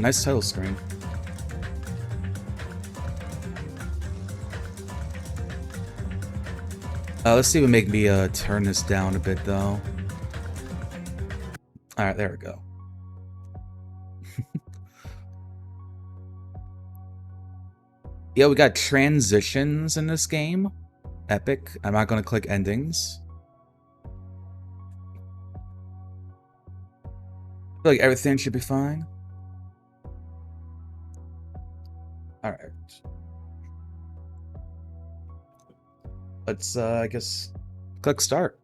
Nice title screen. Let's see if it make me turn this down a bit though. Alright, there we go. Yeah, we got transitions in this game. Epic. I'm not gonna click endings. I feel like everything should be fine. Alright. Let's, I guess, click start.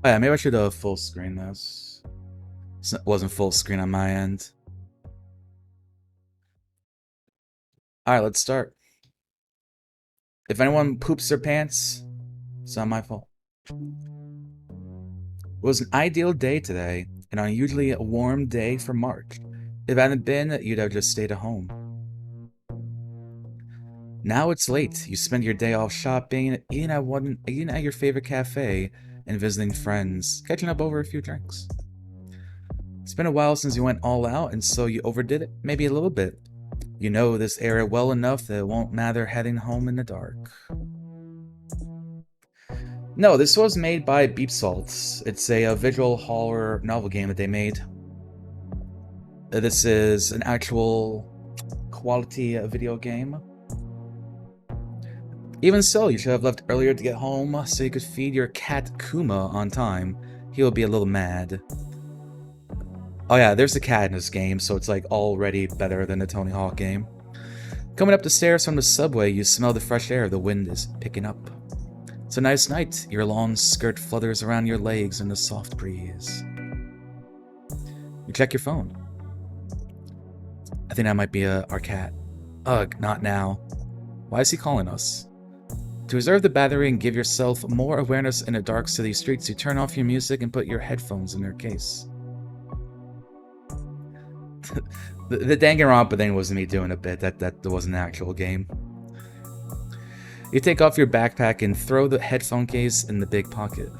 Oh, yeah, maybe I should full screen this. It wasn't full screen on my end. Alright, let's start. If anyone poops their pants, it's not my fault. It was an ideal day today, an unusually warm day for March. If it hadn't been, you'd have just stayed at home. Now it's late. You spend your day off shopping, eating at your favorite cafe, and visiting friends, catching up over a few drinks. It's been a while since you went all out, and so you overdid it, maybe a little bit. You know this area well enough that it won't matter heading home in the dark. No, this was made by Beep Salts. It's a visual horror novel game that they made. This is an actual quality video game. Even so, you should have left earlier to get home so you could feed your cat Kuma on time. He'll be a little mad. Oh yeah, there's a cat in this game, so it's like already better than the Tony Hawk game. Coming up the stairs from the subway, you smell the fresh air the wind is picking up. It's a nice night. Your long skirt flutters around your legs in the soft breeze. You check your phone. I think that might be our cat. Ugh, not now. Why is he calling us? To reserve the battery and give yourself more awareness in the dark city streets, you turn off your music and put your headphones in their case. the Danganronpa thing wasn't me doing a bit. That wasn't an actual game. You take off your backpack and throw the headphone case in the big pocket.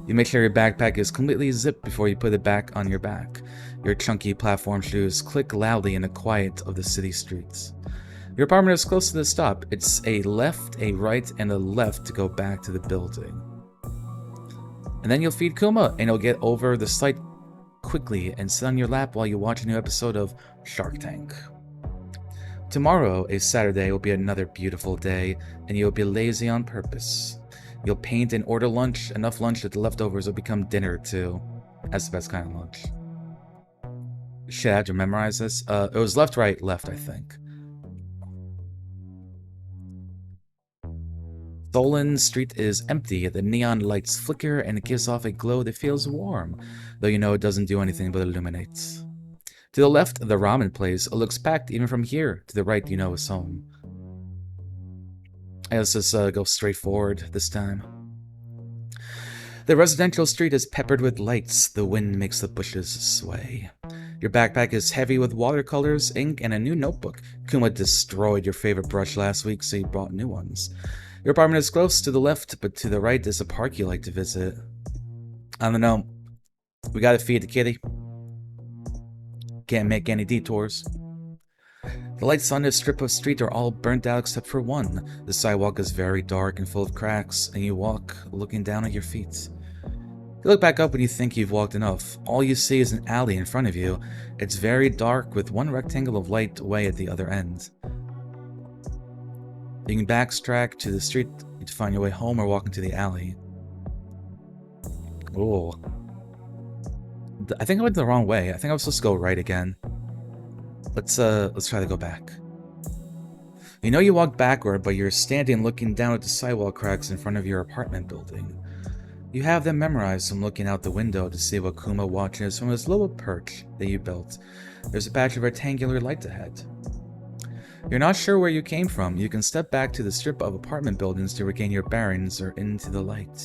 You make sure your backpack is completely zipped before you put it back on your back. Your chunky platform shoes click loudly in the quiet of the city streets. Your apartment is close to the stop. It's a left, a right, and a left to go back to the building. And then you'll feed Kuma, and you'll get over the site quickly and sit on your lap while you watch a new episode of Shark Tank. Tomorrow, a Saturday, will be another beautiful day, and you'll be lazy on purpose. You'll paint and order lunch, enough lunch that the leftovers will become dinner too. That's the best kind of lunch. Shit, I have to memorize this. It was left, right, left, I think. Tholen Street is empty, the neon lights flicker and it gives off a glow that feels warm, though you know it doesn't do anything but illuminate. To the left, the ramen place looks packed even from here. To the right, you know it's home. Let's just go straight forward this time. The residential street is peppered with lights. The wind makes the bushes sway. Your backpack is heavy with watercolors, ink, and a new notebook. Kuma destroyed your favorite brush last week, so you brought new ones. Your apartment is close to the left, but to the right is a park you like to visit. I don't know. We gotta feed the kitty. Can't make any detours. The lights on this strip of street are all burnt out except for one. The sidewalk is very dark and full of cracks, and you walk looking down at your feet. You look back up when you think you've walked enough. All you see is an alley in front of you. It's very dark with one rectangle of light way at the other end. You can backtrack to the street to find your way home or walk into the alley. Oh. I think I went the wrong way. I think I was supposed to go right again. Let's try to go back. You know you walked backward, but you're standing looking down at the sidewalk cracks in front of your apartment building. You have them memorized from looking out the window to see what Kuma watches from his little perch that you built. There's a patch of rectangular light ahead. You're not sure where you came from. You can step back to the strip of apartment buildings to regain your bearings or into the light.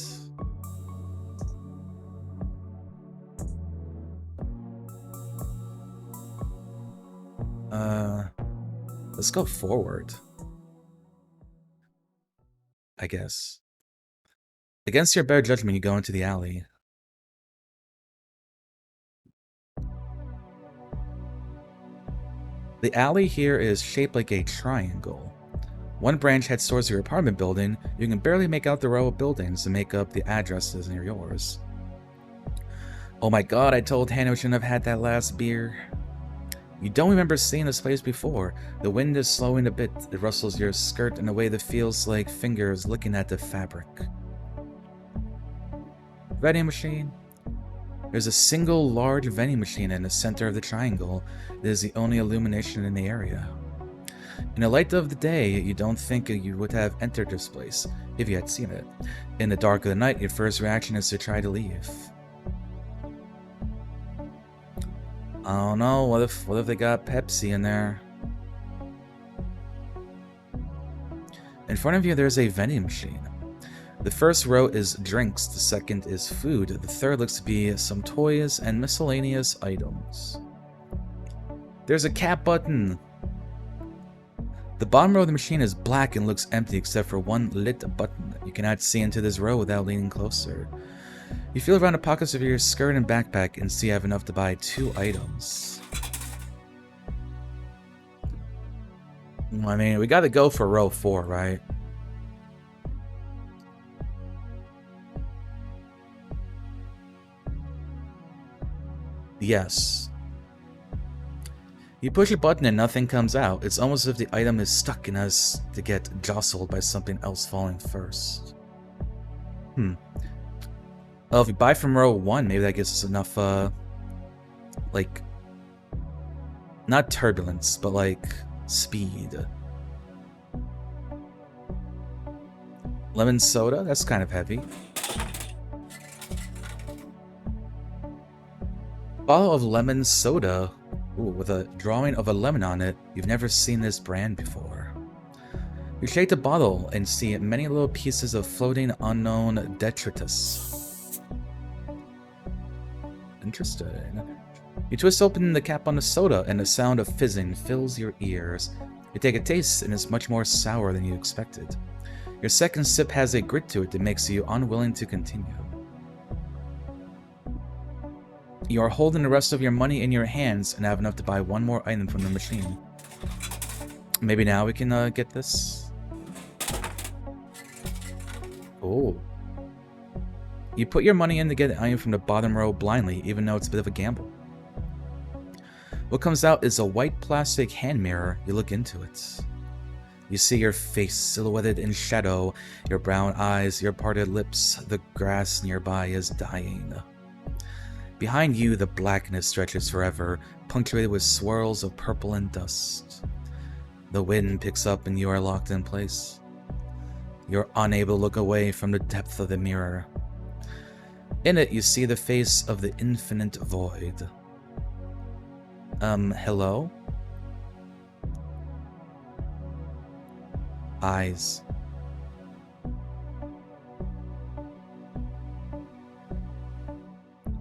Let's go forward. I guess. Against your better judgment, you go into the alley. The alley here is shaped like a triangle. One branch heads towards your apartment building. You can barely make out the row of buildings to make up the addresses near yours. Oh my god, I told Hannah we shouldn't have had that last beer. You don't remember seeing this place before. The wind is slowing a bit. It rustles your skirt in a way that feels like fingers licking at the fabric. Vending machine. There's a single large vending machine in the center of the triangle. It is the only illumination in the area. In the light of the day, you don't think you would have entered this place if you had seen it. In the dark of the night, your first reaction is to try to leave. I don't know, what if they got Pepsi in there? In front of you, there's a vending machine. The first row is drinks, the second is food, the third looks to be some toys and miscellaneous items. There's a cap button! The bottom row of the machine is black and looks empty except for one lit button. You cannot see into this row without leaning closer. You feel around the pockets of your skirt and backpack and see you have enough to buy 2 items. I mean, we gotta go for row 4, right? Yes. You push a button and nothing comes out. It's almost as if the item is stuck and has to get jostled by something else falling first. Well, if you buy from row 1, maybe that gives us enough, like, not turbulence, but like, speed. Lemon soda? That's kind of heavy. Bottle of lemon soda. Ooh, with a drawing of a lemon on it. You've never seen this brand before. You shake the bottle and see many little pieces of floating unknown detritus. Interesting. You twist open the cap on the soda and the sound of fizzing fills your ears. You take a taste and it's much more sour than you expected. Your second sip has a grit to it that makes you unwilling to continue. You are holding the rest of your money in your hands and have enough to buy 1 more item from the machine. Maybe now we can get this. Oh. You put your money in to get an item from the bottom row blindly, even though it's a bit of a gamble. What comes out is a white plastic hand mirror. You look into it. You see your face silhouetted in shadow, your brown eyes, your parted lips. The grass nearby is dying. Behind you, the blackness stretches forever, punctuated with swirls of purple and dust. The wind picks up and you are locked in place. You're unable to look away from the depth of the mirror. In it, you see the face of the infinite void. Hello? Eyes.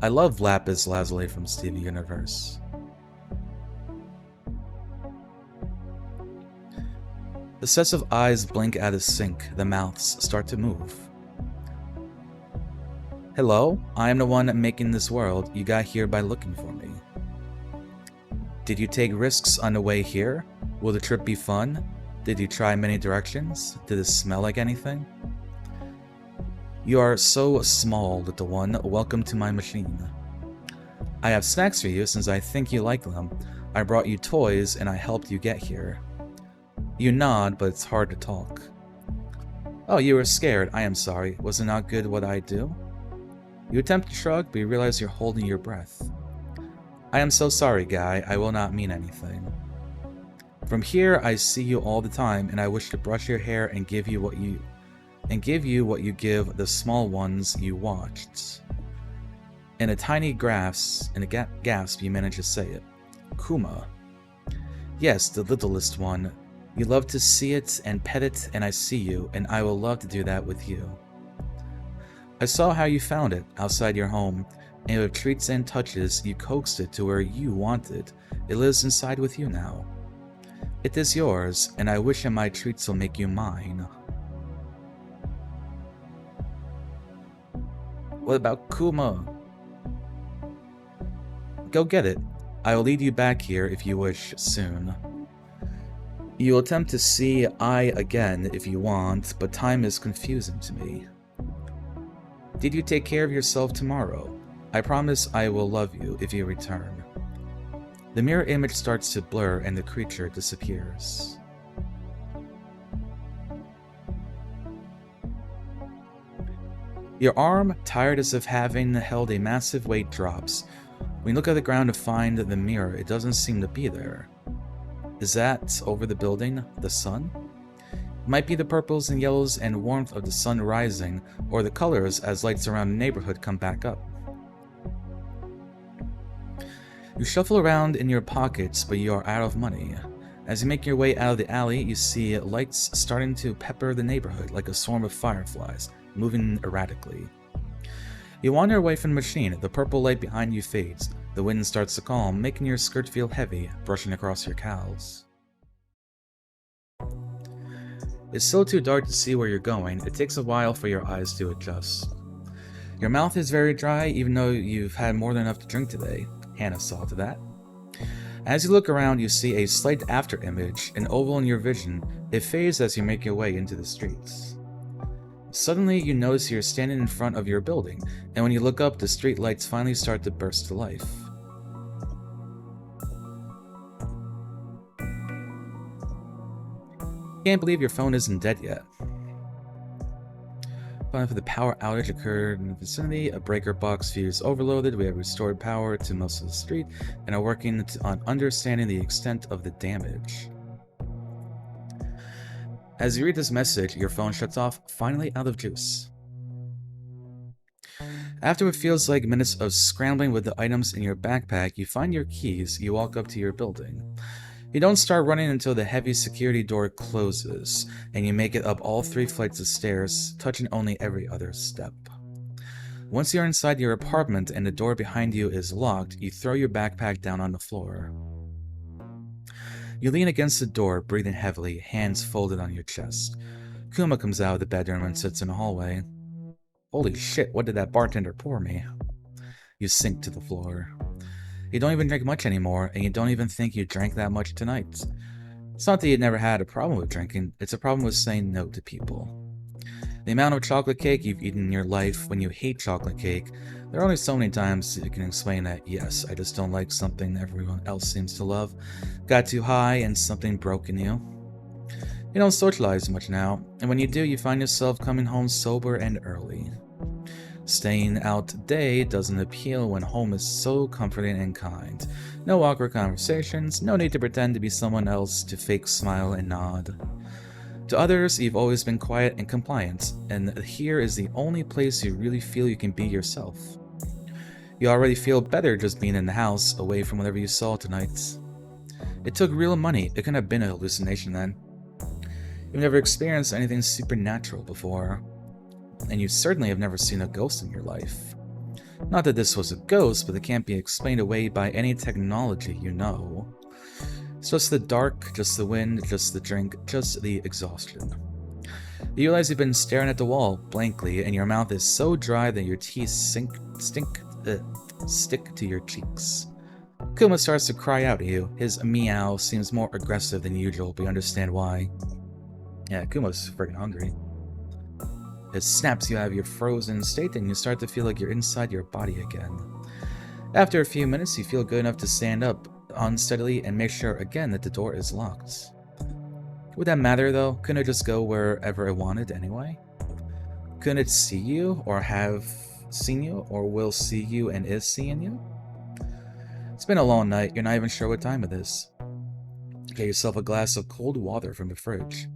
I love Lapis Lazuli from Steven Universe. The sets of eyes blink out of sync, the mouths start to move. Hello, I am the one making this world. You got here by looking for me. Did you take risks on the way here? Will the trip be fun? Did you try many directions? Did it smell like anything? You are so small, little one. Welcome to my machine. I have snacks for you since I think you like them. I brought you toys and I helped you get here. You nod, but it's hard to talk. Oh, you were scared. I am sorry. Was it not good what I do? You attempt to shrug, but you realize you're holding your breath. I am so sorry, guy. I will not mean anything. From here, I see you all the time, and I wish to brush your hair and give you what you give the small ones you watched. In a tiny gasp, you manage to say it. Kuma. Yes, the littlest one. You love to see it and pet it, and I see you, and I will love to do that with you. I saw how you found it, outside your home, and with treats and touches, you coaxed it to where you want it. It lives inside with you now. It is yours, and I wish that my treats will make you mine. What about Kuma? Go get it. I will lead you back here if you wish soon. You will attempt to see I again if you want, but time is confusing to me. Did you take care of yourself tomorrow? I promise I will love you if you return. The mirror image starts to blur and the creature disappears. Your arm, tired as if having held a massive weight, drops. When you look at the ground to find the mirror, it doesn't seem to be there. Is that over the building, the sun? It might be the purples and yellows and warmth of the sun rising, or the colors as lights around the neighborhood come back up. You shuffle around in your pockets, but you are out of money. As you make your way out of the alley, you see lights starting to pepper the neighborhood like a swarm of fireflies, moving erratically. You wander away from the machine. The purple light behind you fades. The wind starts to calm, making your skirt feel heavy, brushing across your calves. It's still too dark to see where you're going. It takes a while for your eyes to adjust. Your mouth is very dry, even though you've had more than enough to drink today. Hannah saw to that. As you look around, you see a slight after-image, an oval in your vision. It fades as you make your way into the streets. Suddenly, you notice you're standing in front of your building, and when you look up, the street lights finally start to burst to life. Can't believe your phone isn't dead yet. Finally, the power outage occurred in the vicinity. A breaker box fuse overloaded. We have restored power to most of the street and are working on understanding the extent of the damage. As you read this message, your phone shuts off, finally out of juice. After what feels like minutes of scrambling with the items in your backpack, you find your keys. You walk up to your building. You don't start running until the heavy security door closes, and you make it up all 3 flights of stairs, touching only every other step. Once you're inside your apartment and the door behind you is locked, you throw your backpack down on the floor. You lean against the door, breathing heavily, hands folded on your chest. Kuma comes out of the bedroom and sits in the hallway. Holy shit, what did that bartender pour me? You sink to the floor. You don't even drink much anymore, and you don't even think you drank that much tonight. It's not that you never had a problem with drinking, it's a problem with saying no to people. The amount of chocolate cake you've eaten in your life when you hate chocolate cake, there are only so many times you can explain that, yes, I just don't like something everyone else seems to love. Got too high and something broke in you. You don't socialize much now, and when you do, you find yourself coming home sober and early. Staying out day doesn't appeal when home is so comforting and kind. No awkward conversations, no need to pretend to be someone else to fake smile and nod. To others, you've always been quiet and compliant, and here is the only place you really feel you can be yourself. You already feel better just being in the house, away from whatever you saw tonight. It took real money. It couldn't have been a hallucination then. You've never experienced anything supernatural before. And you certainly have never seen a ghost in your life. Not that this was a ghost, but it can't be explained away by any technology you know. It's just the dark, just the wind, just the drink, just the exhaustion. You realize you've been staring at the wall blankly, and your mouth is so dry that your teeth stick to your cheeks. Kuma starts to cry out at you. His meow seems more aggressive than usual, but you understand why. Yeah, Kuma's freaking hungry. It snaps you out of your frozen state, and you start to feel like you're inside your body again. After a few minutes, you feel good enough to stand up unsteadily and make sure again that the door is locked. Would that matter though? Couldn't it just go wherever it wanted anyway? Couldn't it see you, or have seen you, or will see you and is seeing you? It's been a long night, you're not even sure what time it is. Get yourself a glass of cold water from the fridge.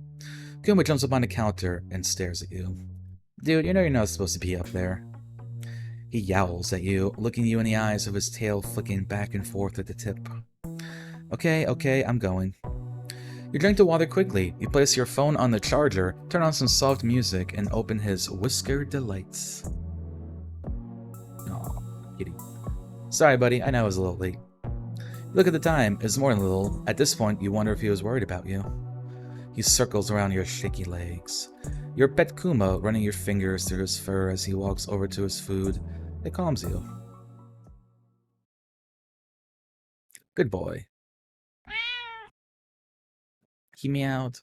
Kuma jumps up on the counter and stares at you. Dude, you know you're not supposed to be up there. He yowls at you, looking you in the eyes with his tail flicking back and forth at the tip. Okay, I'm going. You drink the water quickly. You place your phone on the charger, turn on some soft music, and open his Whisker Delights. Aw, kitty. Sorry, buddy, I know I was a little late. Look at the time, it's more than a little. At this point, you wonder if he was worried about you. He circles around your shaky legs. Your pet Kuma running your fingers through his fur as he walks over to his food. It calms you. Good boy. He meowed.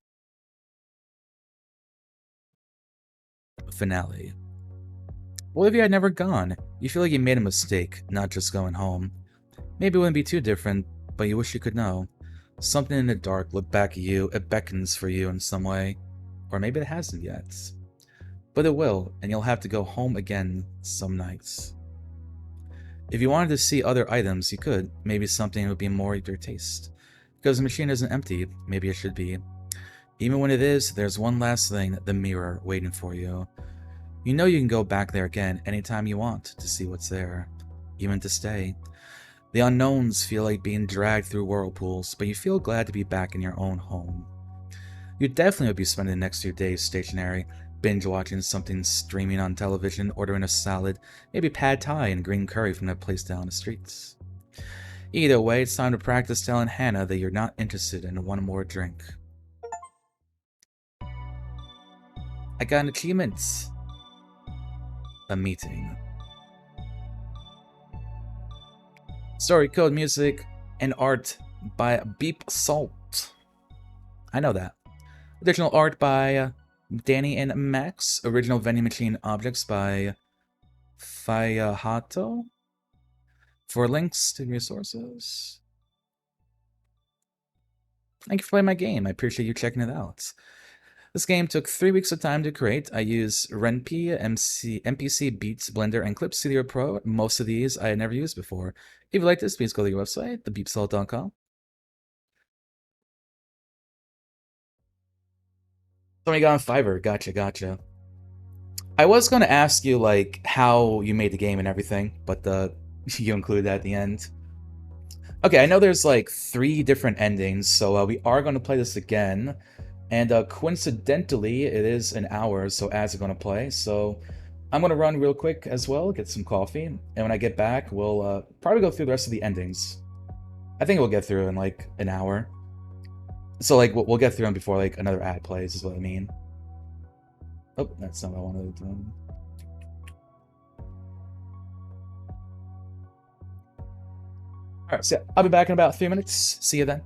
Finale. What if you had never gone? You feel like you made a mistake, not just going home. Maybe it wouldn't be too different, but you wish you could know. Something in the dark looked back at you, it beckons for you in some way. Or maybe it hasn't yet. But it will, and you'll have to go home again some nights. If you wanted to see other items, you could. Maybe something would be more your taste. Because the machine isn't empty, maybe it should be. Even when it is, there's one last thing, the mirror, waiting for you. You know you can go back there again anytime you want to see what's there. Even to stay. The unknowns feel like being dragged through whirlpools, but you feel glad to be back in your own home. You definitely would be spending the next few days stationary, binge watching something streaming on television, ordering a salad, maybe pad thai and green curry from that place down the streets. Either way, it's time to practice telling Hannah that you're not interested in one more drink. I got an achievement. A meeting. Story, code, music, and art by Beep Salt. I know that. Additional art by Danny and Max. Original vending machine objects by Fayahato. For links to resources. Thank you for playing my game. I appreciate you checking it out. This game took 3 weeks of time to create. I use Ren'Py, MPC Beats, Blender, and Clip Studio Pro. Most of these I had never used before. If you like this, please go to your website, thebeepsalt.com. Somebody got on Fiverr. Gotcha. I was going to ask you, like, how you made the game and everything, but you included that at the end. Okay, I know there's, like, 3 different endings, so we are going to play this again. And coincidentally, it is an hour, so ads are going to play. So I'm going to run real quick as well, get some coffee. And when I get back, we'll probably go through the rest of the endings. I think we'll get through in like an hour. So like we'll get through them before like another ad plays is what I mean. Oh, that's not what I wanted to do. Alright, so yeah, I'll be back in about 3 minutes. See you then.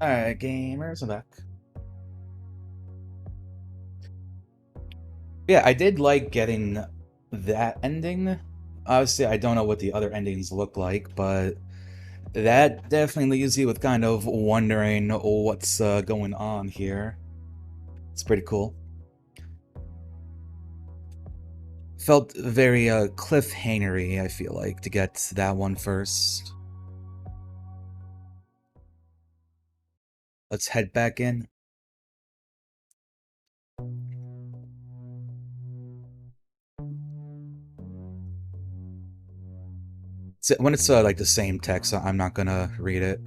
Alright, gamers, I'm back. Yeah, I did like getting that ending. Obviously, I don't know what the other endings look like, but that definitely leaves you with kind of wondering what's going on here. It's pretty cool. Felt very cliffhangery, I feel like, to get that one first. Let's head back in. So when it's like the same text, I'm not gonna read it.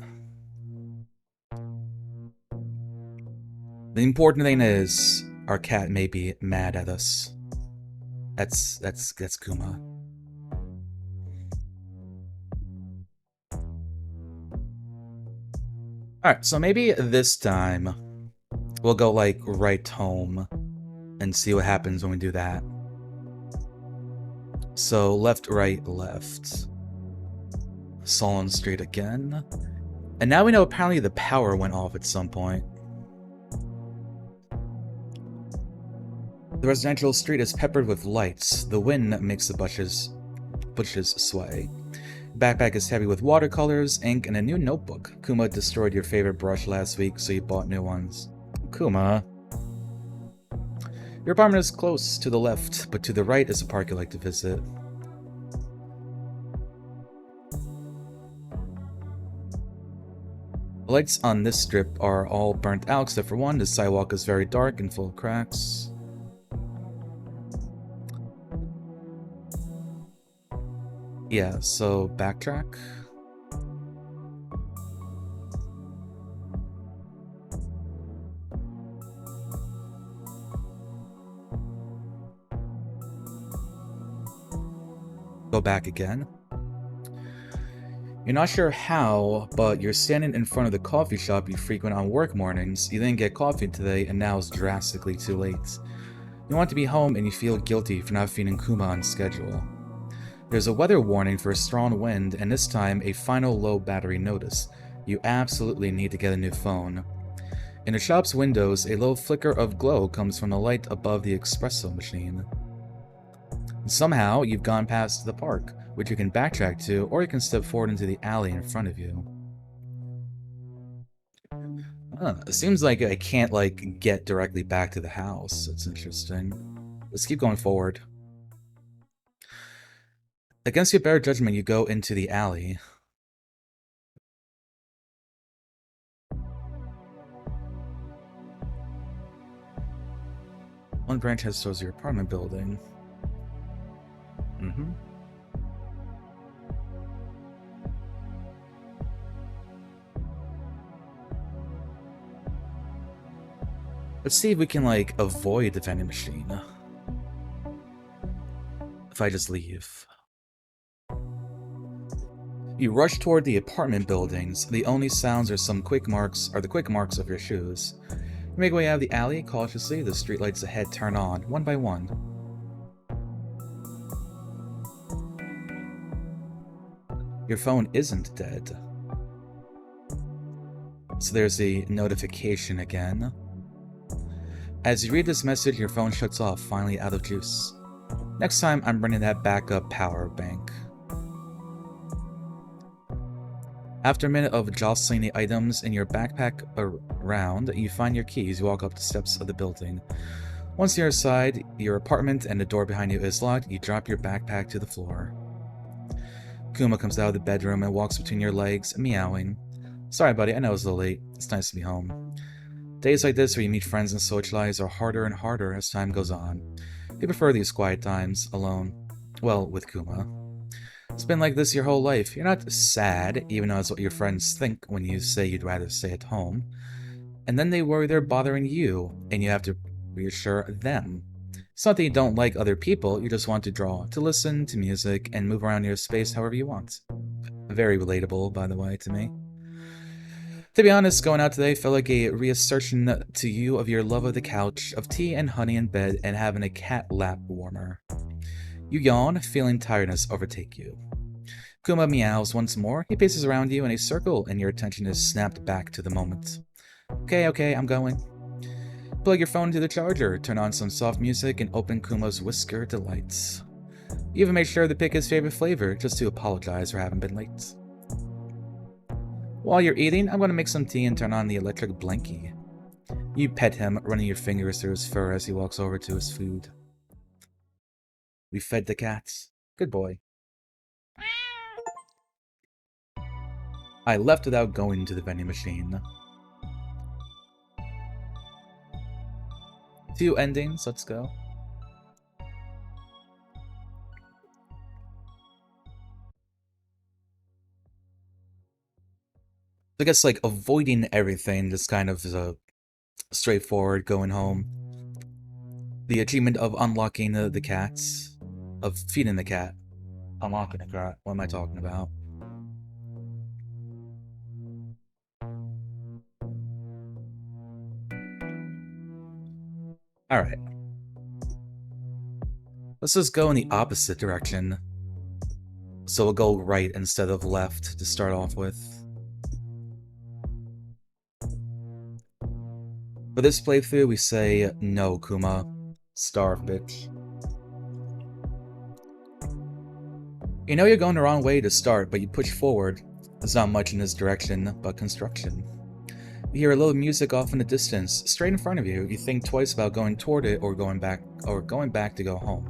The important thing is our cat may be mad at us. That's Kuma. Alright, so maybe this time we'll go like right home and see what happens when we do that. So left, right, left. Solon Street again. And now we know apparently the power went off at some point. The residential street is peppered with lights. The wind makes the bushes sway. Backpack is heavy with watercolors, ink, and a new notebook. Kuma destroyed your favorite brush last week, so you bought new ones. Kuma. Your apartment is close to the left, but to the right is a park you like to visit. The lights on this strip are all burnt out except for one. The sidewalk is very dark and full of cracks. Yeah, so backtrack. Go back again. You're not sure how, but you're standing in front of the coffee shop you frequent on work mornings. You didn't get coffee today, and now it's drastically too late. You want to be home, and you feel guilty for not feeding Kuma on schedule. There's a weather warning for a strong wind, and this time a final low battery notice. You absolutely need to get a new phone. In the shop's windows, a low flicker of glow comes from the light above the espresso machine. Somehow, you've gone past the park, which you can backtrack to, or you can step forward into the alley in front of you. It seems like I can't, like, get directly back to the house. That's interesting. Let's keep going forward. Against your better judgment, you go into the alley. One branch heads towards your apartment building. Let's see if we can, like, avoid the vending machine. If I just leave. You rush toward the apartment buildings. The only sounds are the quick marks of your shoes. You make your way out of the alley cautiously. The streetlights ahead turn on, one by one. Your phone isn't dead. So there's a notification again. As you read this message, your phone shuts off, finally out of juice. Next time, I'm bringing that backup power bank. After a minute of jostling the items in your backpack around, you find your keys. You walk up the steps of the building. Once you're inside your apartment and the door behind you is locked, you drop your backpack to the floor. Kuma comes out of the bedroom and walks between your legs, meowing. Sorry, buddy, I know it's a little late. It's nice to be home. Days like this where you meet friends and socialize are harder and harder as time goes on. You prefer these quiet times, alone. Well, with Kuma. It's been like this your whole life. You're not sad, even though it's what your friends think when you say you'd rather stay at home. And then they worry they're bothering you, and you have to reassure them. It's not that you don't like other people, you just want to draw, to listen to music, and move around your space however you want. Very relatable, by the way, to me. To be honest, going out today felt like a reassertion to you of your love of the couch, of tea and honey in bed, and having a cat lap warmer. You yawn, feeling tiredness overtake you. Kuma meows once more. He paces around you in a circle, and your attention is snapped back to the moment. Okay, I'm going. Plug your phone into the charger, turn on some soft music, and open Kuma's Whisker Delights. You even made sure to pick his favorite flavor, just to apologize for having been late. While you're eating, I'm going to make some tea and turn on the electric blankie. You pet him, running your fingers through his fur as he walks over to his food. We fed the cats. Good boy. I left without going to the vending machine. 2 endings, let's go. I guess, like, avoiding everything just kind of is a straightforward going home. The achievement of unlocking the cats, of feeding the cat. Unlocking the cat, what am I talking about? Alright. Let's just go in the opposite direction. So we'll go right instead of left to start off with. For this playthrough, we say, no, Kuma. Starve, bitch. You know you're going the wrong way to start, but you push forward. There's not much in this direction, but construction. You hear a little music off in the distance, straight in front of you. You think twice about going toward it or going back to go home.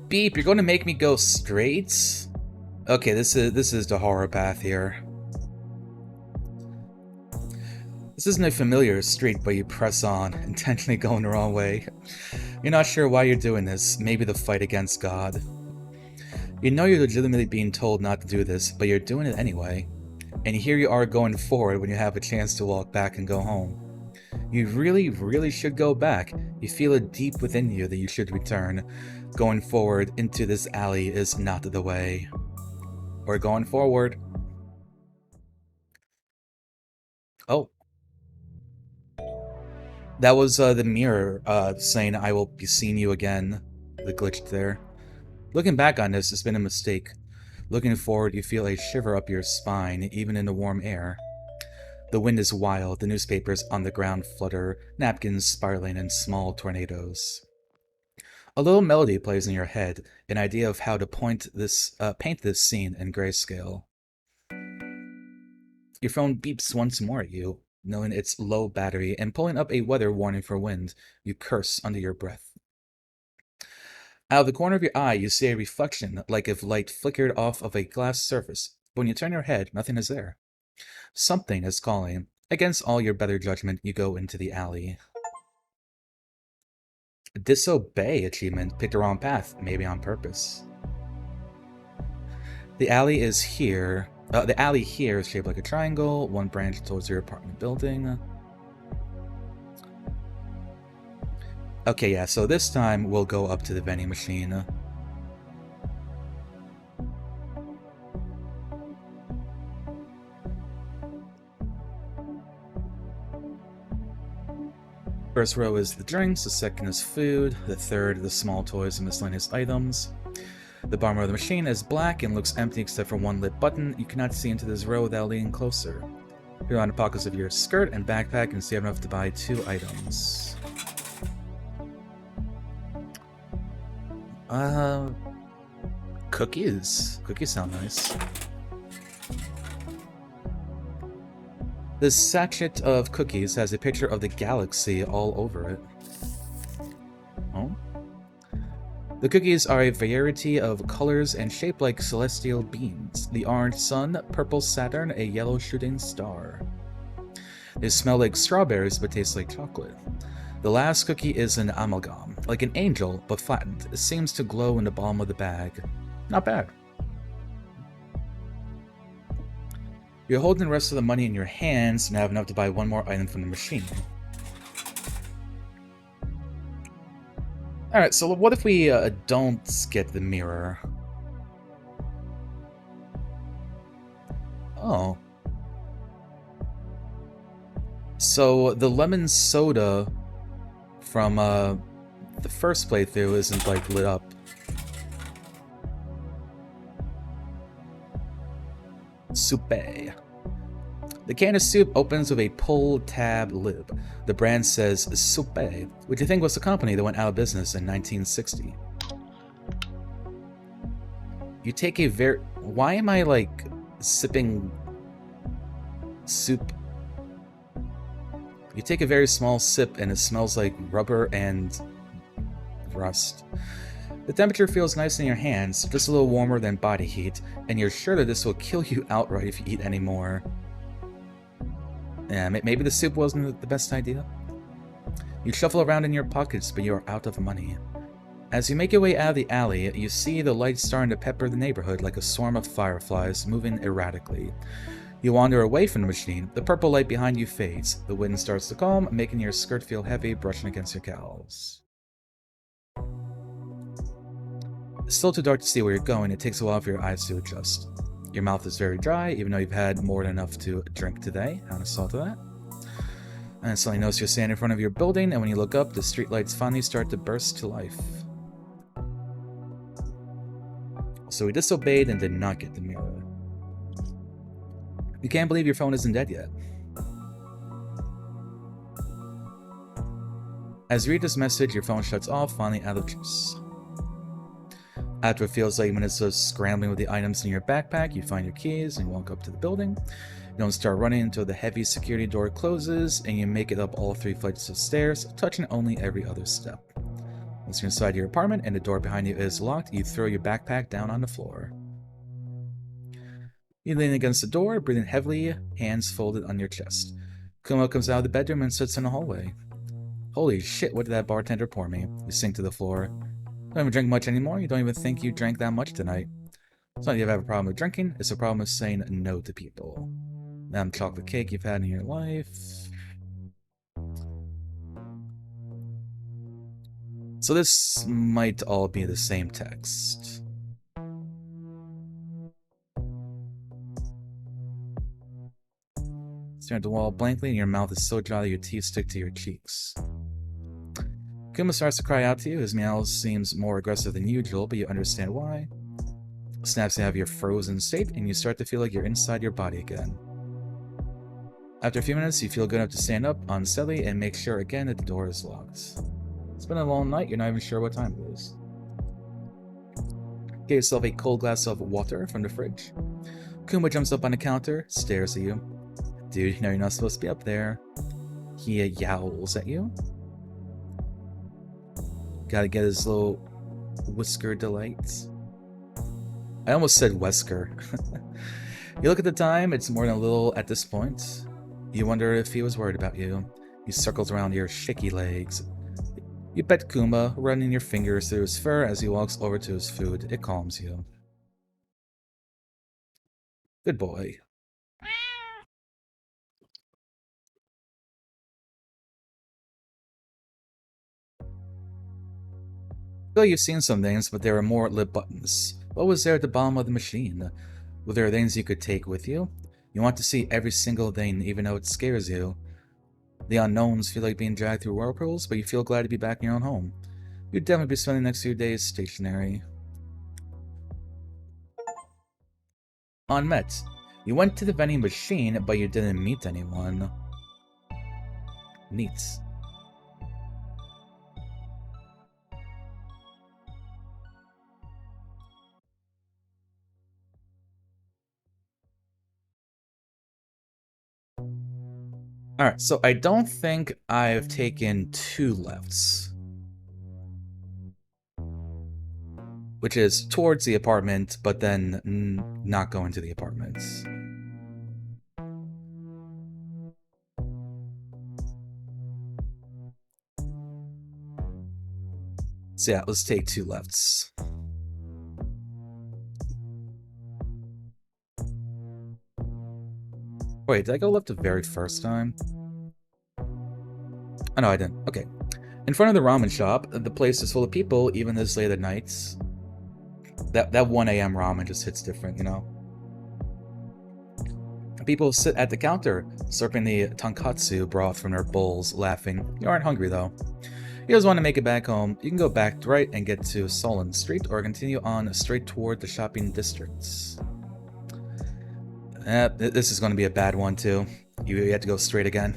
Beep, you're going to make me go straight? Okay, this is the horror path here. This isn't a familiar street, but you press on, intentionally going the wrong way. You're not sure why you're doing this, maybe the fight against God. You know you're legitimately being told not to do this, but you're doing it anyway. And here you are going forward when you have a chance to walk back and go home. You really should go back. You feel it deep within you that you should return. Going forward into this alley is not the way. We're going forward. Oh. That was the mirror saying, I will be seeing you again. The glitch there. Looking back on this has been a mistake. Looking forward, you feel a shiver up your spine, even in the warm air. The wind is wild, the newspapers on the ground flutter, napkins spiraling in small tornadoes. A little melody plays in your head, an idea of how to paint this scene in grayscale. Your phone beeps once more at you, knowing it's low battery, and pulling up a weather warning for wind. You curse under your breath. Out of the corner of your eye, you see a reflection, like if light flickered off of a glass surface. But when you turn your head, nothing is there. Something is calling. Against all your better judgment, you go into the alley. Disobey achievement. Pick the wrong path, maybe on purpose. The alley is here. The alley here is shaped like a triangle, one branch towards your apartment building. Okay, yeah, so this time we'll go up to the vending machine. First row is the drinks, the second is food, the third the small toys and miscellaneous items. The bottom row of the machine is black and looks empty except for one lit button. You cannot see into this row without leaning closer. Here on the pockets of your skirt and backpack and see enough to buy 2 items. Cookies. Cookies sound nice. This sachet of cookies has a picture of the galaxy all over it. Oh? The cookies are a variety of colors and shaped like celestial beams. The orange sun, purple Saturn, a yellow shooting star. They smell like strawberries but taste like chocolate. The last cookie is an amalgam, like an angel but flattened. It seems to glow in the bottom of the bag. Not bad. You're holding the rest of the money in your hands and have enough to buy 1 more item from the machine. Alright, so what if we don't get the mirror? Oh. So the lemon soda from the first playthrough isn't like lit up. Soupe. The can of soup opens with a pull-tab lid. The brand says Soupe, which I think was the company that went out of business in 1960. You take a very... Why am I, like, sipping soup? You take a very small sip and it smells like rubber and rust. The temperature feels nice in your hands, just a little warmer than body heat, and you're sure that this will kill you outright if you eat any more. Yeah, maybe the soup wasn't the best idea. You shuffle around in your pockets, but you are out of money. As you make your way out of the alley, you see the lights starting to pepper the neighborhood like a swarm of fireflies moving erratically. You wander away from the machine. The purple light behind you fades. The wind starts to calm, making your skirt feel heavy, brushing against your calves. It's still too dark to see where you're going. It takes a while for your eyes to adjust. Your mouth is very dry, even though you've had more than enough to drink today. Add a salt to that. And suddenly notice you're standing in front of your building, and when you look up, the streetlights finally start to burst to life. So he disobeyed and did not get the mirror. You can't believe your phone isn't dead yet. As you read this message, your phone shuts off, finally out of juice. After it feels like minutes of scrambling with the items in your backpack, you find your keys and walk up to the building. You don't start running until the heavy security door closes, and you make it up all 3 flights of stairs, touching only every other step. Once you're inside your apartment and the door behind you is locked, you throw your backpack down on the floor. You lean against the door, breathing heavily, hands folded on your chest. Kuma comes out of the bedroom and sits in the hallway. Holy shit, what did that bartender pour me? You sink to the floor. Don't even drink much anymore. You don't even think you drank that much tonight. It's not that you have a problem with drinking, it's a problem with saying no to people. That chocolate cake you've had in your life. So this might all be the same text. Stare at the wall blankly and your mouth is so dry that your teeth stick to your cheeks. Kuma starts to cry out to you. His meow seems more aggressive than usual, but you understand why. Snaps you out of your frozen state, and you start to feel like you're inside your body again. After a few minutes, you feel good enough to stand up unsteadily and make sure again that the door is locked. It's been a long night, you're not even sure what time it is. Get yourself a cold glass of water from the fridge. Kuma jumps up on the counter, stares at you. Dude, you know you're not supposed to be up there. He yowls at you. Gotta get his little whisker delights. I almost said Wesker. You look at the time, it's more than a little at this point. You wonder if he was worried about you. He circles around your shaky legs. You pet Kuma, running your fingers through his fur as he walks over to his food. It calms you. Good boy. Well, you've seen some things, but there are more lip buttons. What was there at the bottom of the machine? Were there things you could take with you? You want to see every single thing, even though it scares you. The unknowns feel like being dragged through whirlpools, but you feel glad to be back in your own home. You'd definitely be spending the next few days stationary. Unmet. You went to the vending machine, but you didn't meet anyone. Neat. Alright, so I don't think I've taken 2 lefts. Which is towards the apartment, but then not going to the apartments. So yeah, let's take 2 lefts. Wait, did I go left the very first time? Oh, no, I didn't. Okay. In front of the ramen shop, the place is full of people, even this late at night. That 1 a.m. ramen just hits different, you know? People sit at the counter, slurping the tonkatsu broth from their bowls, laughing. You aren't hungry, though. You just want to make it back home. You can go back right and get to Solon Street, or continue on straight toward the shopping districts. This is going to be a bad one, too. You have to go straight again.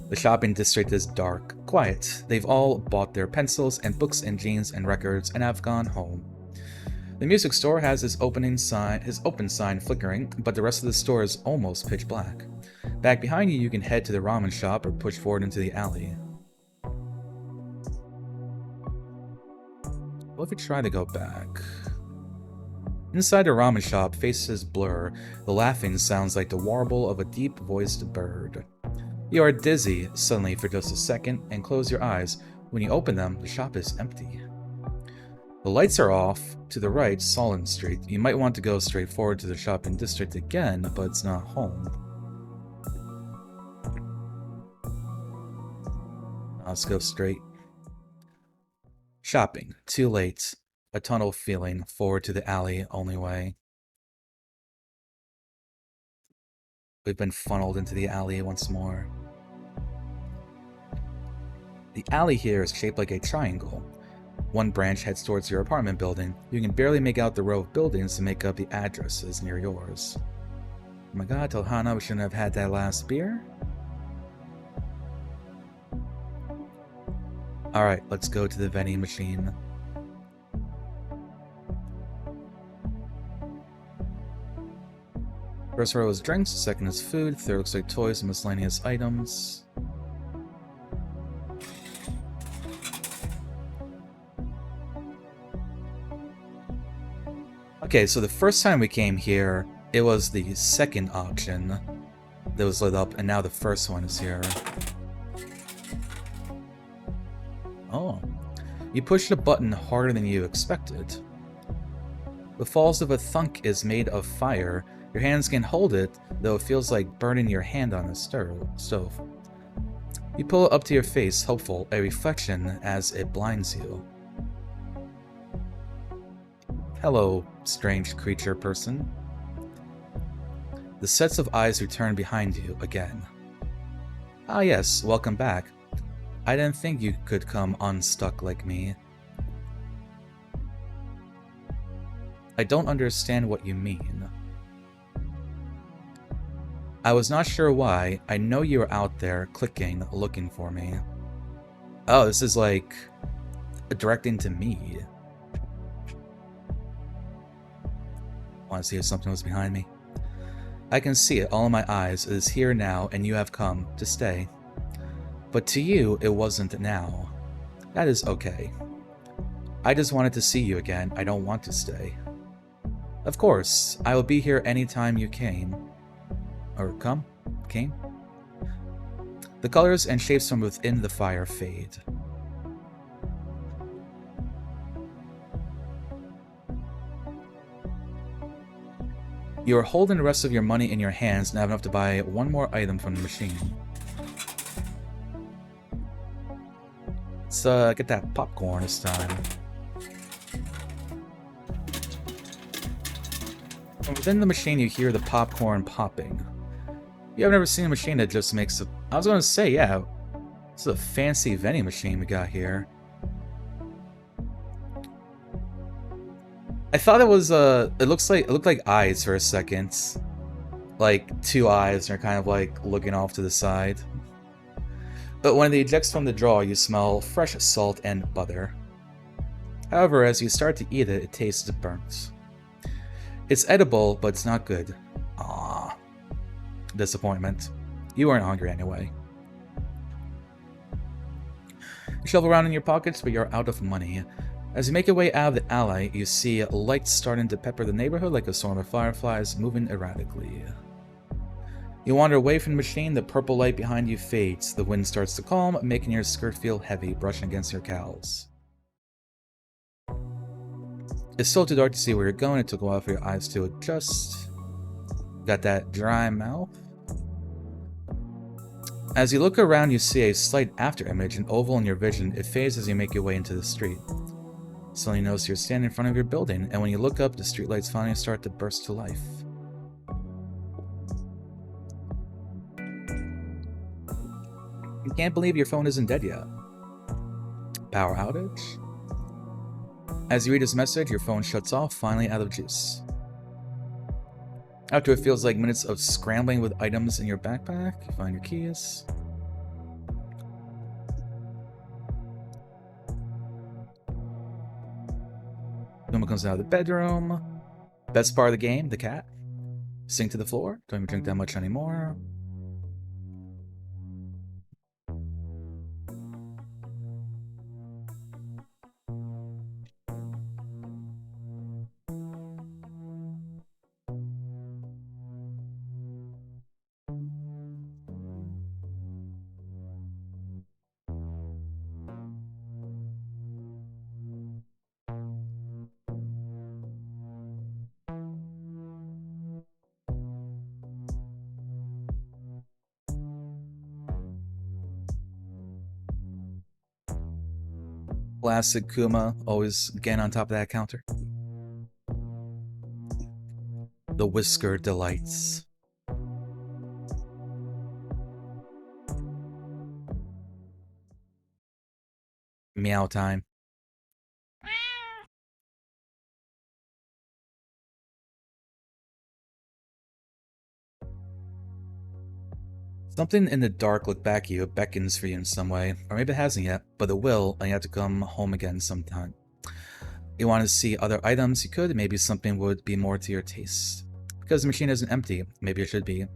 The shopping district is dark, quiet. They've all bought their pencils and books and jeans and records and have gone home. The music store has his open sign flickering, but the rest of the store is almost pitch black. Back behind you, you can head to the ramen shop or push forward into the alley. What if we try to go back? Inside the ramen shop, faces blur. The laughing sounds like the warble of a deep-voiced bird. You are dizzy suddenly for just a second and close your eyes. When you open them, the shop is empty. The lights are off. To the right, Solon Street. You might want to go straight forward to the shopping district again, but it's not home. Let's go straight. Shopping. Too late. A tunnel feeling. Forward to the alley. Only way. We've been funneled into the alley once more. The alley here is shaped like a triangle. One branch heads towards your apartment building. You can barely make out the row of buildings to make up the addresses near yours. Oh my god, tell Hana we shouldn't have had that last beer. Alright, let's go to the vending machine. First row is drinks, second is food, third looks like toys and miscellaneous items. Okay, so the first time we came here, it was the second option that was lit up, and now the first one is here. Oh. You pushed a button harder than you expected. The falls of a thunk is made of fire. Your hands can hold it, though it feels like burning your hand on a stove. You pull it up to your face, hopeful, a reflection as it blinds you. Hello, strange creature person. The sets of eyes return behind you again. Ah yes, welcome back. I didn't think you could come unstuck like me. I don't understand what you mean. I was not sure why. I know you were out there, clicking, looking for me. Oh, this is like directing to me. Want to see if something was behind me? I can see it all in my eyes. It is here now, and you have come to stay. But to you, it wasn't now. That is okay. I just wanted to see you again. I don't want to stay. Of course, I will be here anytime you came. Or came? The colors and shapes from within the fire fade. You are holding the rest of your money in your hands and have enough to buy one more item from the machine. Let's get that popcorn this time. From within the machine you hear the popcorn popping. You have never seen a machine that just makes a... I was gonna say, yeah, this is a fancy vending machine we got here. I thought it was it looked like eyes for a second. Like two eyes, and they're kind of like looking off to the side. But when it ejects from the drawer, you smell fresh salt and butter. However, as you start to eat it, it tastes burnt. It's edible, but it's not good. Ah, disappointment. You weren't hungry anyway. You shuffle around in your pockets, but you're out of money. As you make your way out of the alley, you see lights starting to pepper the neighborhood like a swarm of fireflies moving erratically. You wander away from the machine, the purple light behind you fades. The wind starts to calm, making your skirt feel heavy, brushing against your cowls. It's still too dark to see where you're going. It took a while for your eyes to adjust. Got that dry mouth. As you look around, you see a slight afterimage, an oval in your vision. It fades as you make your way into the street. Suddenly you notice you're standing in front of your building, and when you look up, the streetlights finally start to burst to life. You can't believe your phone isn't dead yet. Power outage? As you read his message, your phone shuts off, finally out of juice. After it feels like minutes of scrambling with items in your backpack, you find your keys. Numa comes out of the bedroom. Best part of the game, the cat. Sink to the floor. Don't even drink that much anymore. Classic Kuma, always again on top of that counter. The Whisker Delights. Meow time. Something in the dark looked back at you, it beckons for you in some way, or maybe it hasn't yet, but it will, and you have to come home again sometime. You want to see other items, you could, maybe something would be more to your taste. Because the machine isn't empty, maybe it should be.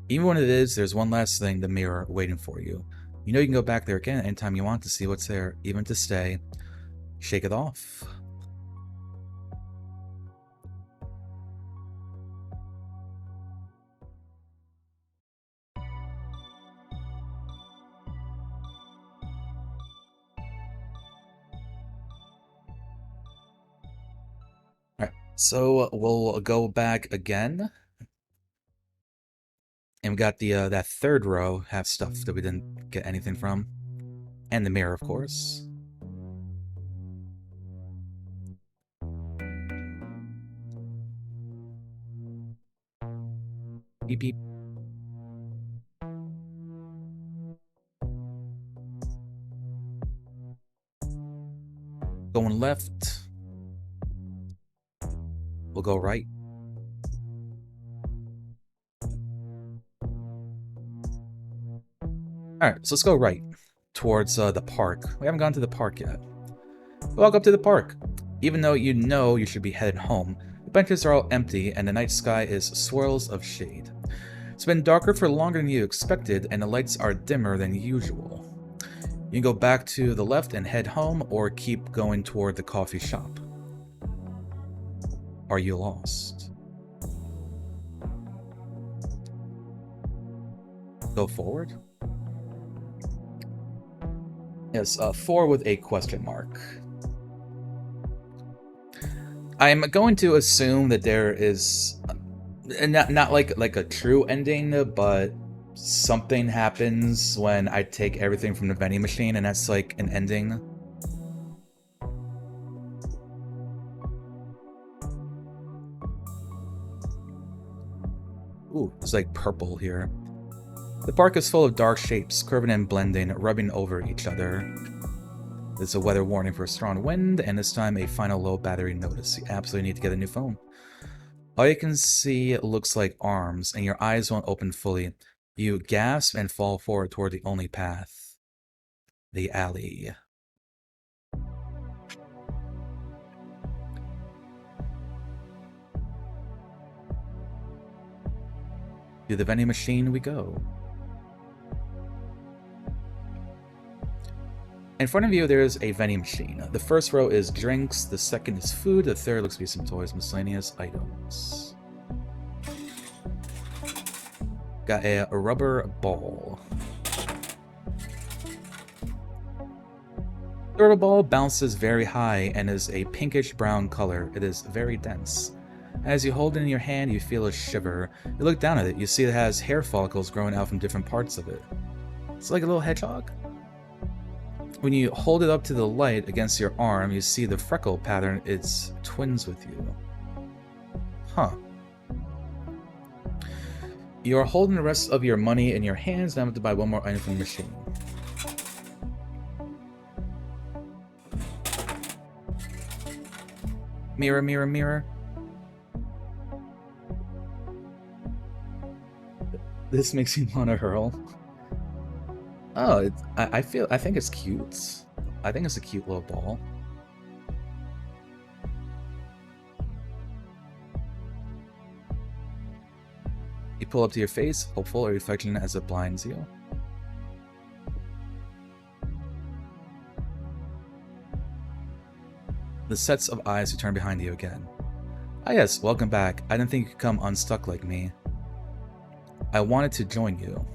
Even when it is, there's one last thing, the mirror, waiting for you. You know you can go back there again anytime you want to see what's there, even to stay. Shake it off. Alright, so we'll go back again. And we got the that third row have stuff that we didn't get anything from. And the mirror, of course. Beep beep. Going left. We'll go right. Alright, so let's go right. Towards the park. We haven't gone to the park yet. Walk up to the park. Even though you know you should be headed home, the benches are all empty and the night sky is swirls of shade. It's been darker for longer than you expected and the lights are dimmer than usual. You can go back to the left and head home or keep going toward the coffee shop. Are you lost? Go forward? Yes, 4 with a question mark. I'm going to assume that there is not like a true ending, but something happens when I take everything from the vending machine, and that's like an ending. Ooh, it's like purple here. The park is full of dark shapes, curving and blending, rubbing over each other. There's a weather warning for a strong wind, and this time a final low battery notice. You absolutely need to get a new phone. All you can see looks like arms, and your eyes won't open fully. You gasp and fall forward toward the only path. The alley. To the vending machine we go. In front of you, there is a vending machine. The first row is drinks, the second is food, the third looks to be some toys, miscellaneous items. Got a rubber ball. The rubber ball bounces very high and is a pinkish brown color. It is very dense. As you hold it in your hand, you feel a shiver. You look down at it, you see it has hair follicles growing out from different parts of it. It's like a little hedgehog. When you hold it up to the light against your arm, you see the freckle pattern. It's twins with you. Huh. You are holding the rest of your money in your hands, and I'm about to buy one more item from the machine. Mirror, mirror, mirror. This makes me want to hurl. Oh, I think it's cute. I think it's a cute little ball. You pull up to your face, hopeful, a reflection as it blinds you. The sets of eyes return behind you again. Ah yes, welcome back. I didn't think you could come unstuck like me. I wanted to join you.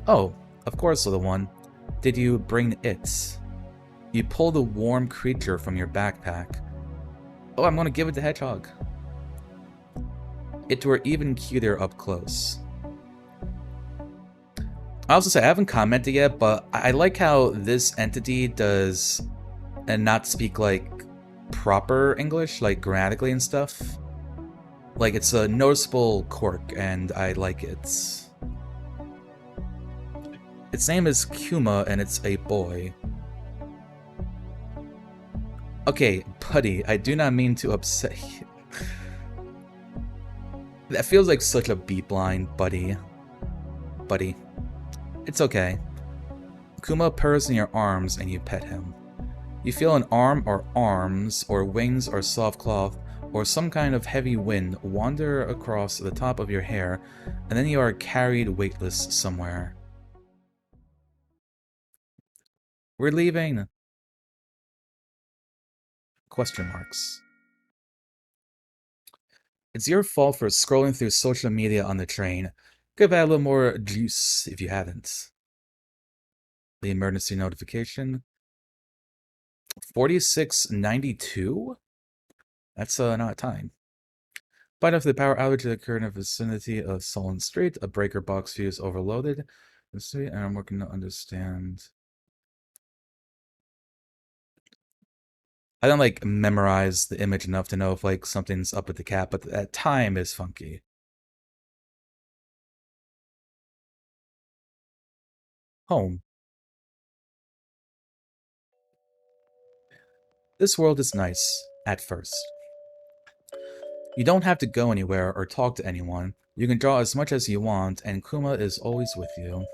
Oh, of course, little one. Did you bring it? You pull the warm creature from your backpack. Oh, I'm gonna give it the hedgehog. It were even cuter up close. I also say I haven't commented yet, but I like how this entity does and not speak like proper English, like grammatically and stuff. Like it's a noticeable quirk, and I like it. Its name is Kuma, and it's a boy. Okay, buddy, I do not mean to upset you. That feels like such a beep line, buddy. Buddy. It's okay. Kuma purrs in your arms and you pet him. You feel an arm or arms or wings or soft cloth or some kind of heavy wind wander across the top of your hair, and then you are carried weightless somewhere. We're leaving! Question marks. It's your fault for scrolling through social media on the train. Could have had a little more juice if you hadn't. The emergency notification. 4692? That's not time. But after the power outage that occurred in the vicinity of Solon Street, a breaker box fuse overloaded. And I'm working to understand. I don't like memorize the image enough to know if like something's up with the cat, but that time is funky. Home. This world is nice, at first. You don't have to go anywhere or talk to anyone. You can draw as much as you want, and Kuma is always with you.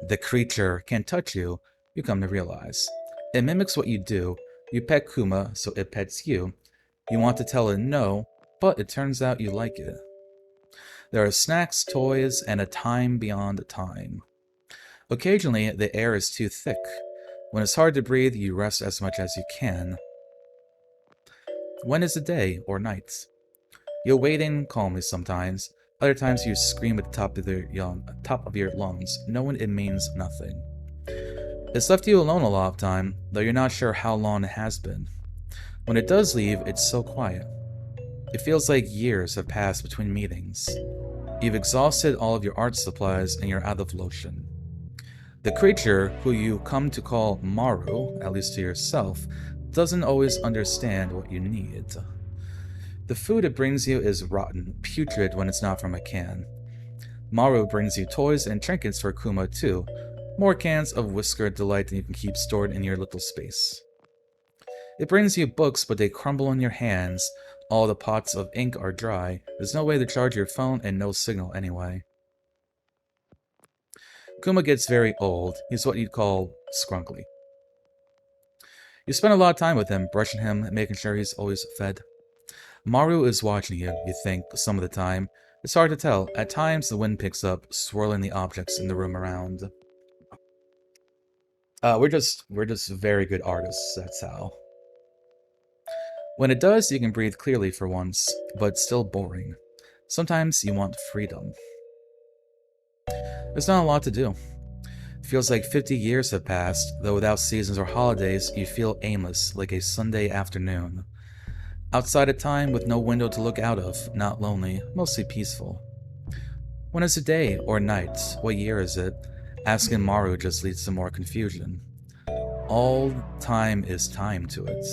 The creature can touch you, you come to realize. It mimics what you do. You pet Kuma, so it pets you. You want to tell it no, but it turns out you like it. There are snacks, toys, and a time beyond time. Occasionally, the air is too thick. When it's hard to breathe, you rest as much as you can. When is it day or night? You're waiting calmly sometimes. Other times you scream at the top of your lungs, knowing it means nothing. It's left you alone a lot of time, though you're not sure how long it has been. When it does leave, it's so quiet. It feels like years have passed between meetings. You've exhausted all of your art supplies and you're out of lotion. The creature, who you come to call Maru, at least to yourself, doesn't always understand what you need. The food it brings you is rotten, putrid when it's not from a can. Maru brings you toys and trinkets for Kuma too, more cans of whiskered delight than you can keep stored in your little space. It brings you books, but they crumble in your hands. All the pots of ink are dry. There's no way to charge your phone and no signal anyway. Kuma gets very old. He's what you'd call scrunkly. You spend a lot of time with him, brushing him, making sure he's always fed. Maru is watching you, you think, some of the time. It's hard to tell. At times, the wind picks up, swirling the objects in the room around. We're just very good artists, that's how. When it does, you can breathe clearly for once, but it's still boring. Sometimes you want freedom. There's not a lot to do. It feels like 50 years have passed, though without seasons or holidays, you feel aimless, like a Sunday afternoon. Outside of time with no window to look out of, not lonely, mostly peaceful. When is it day or night? What year is it? Asking Maru just leads to more confusion. All time is time to it.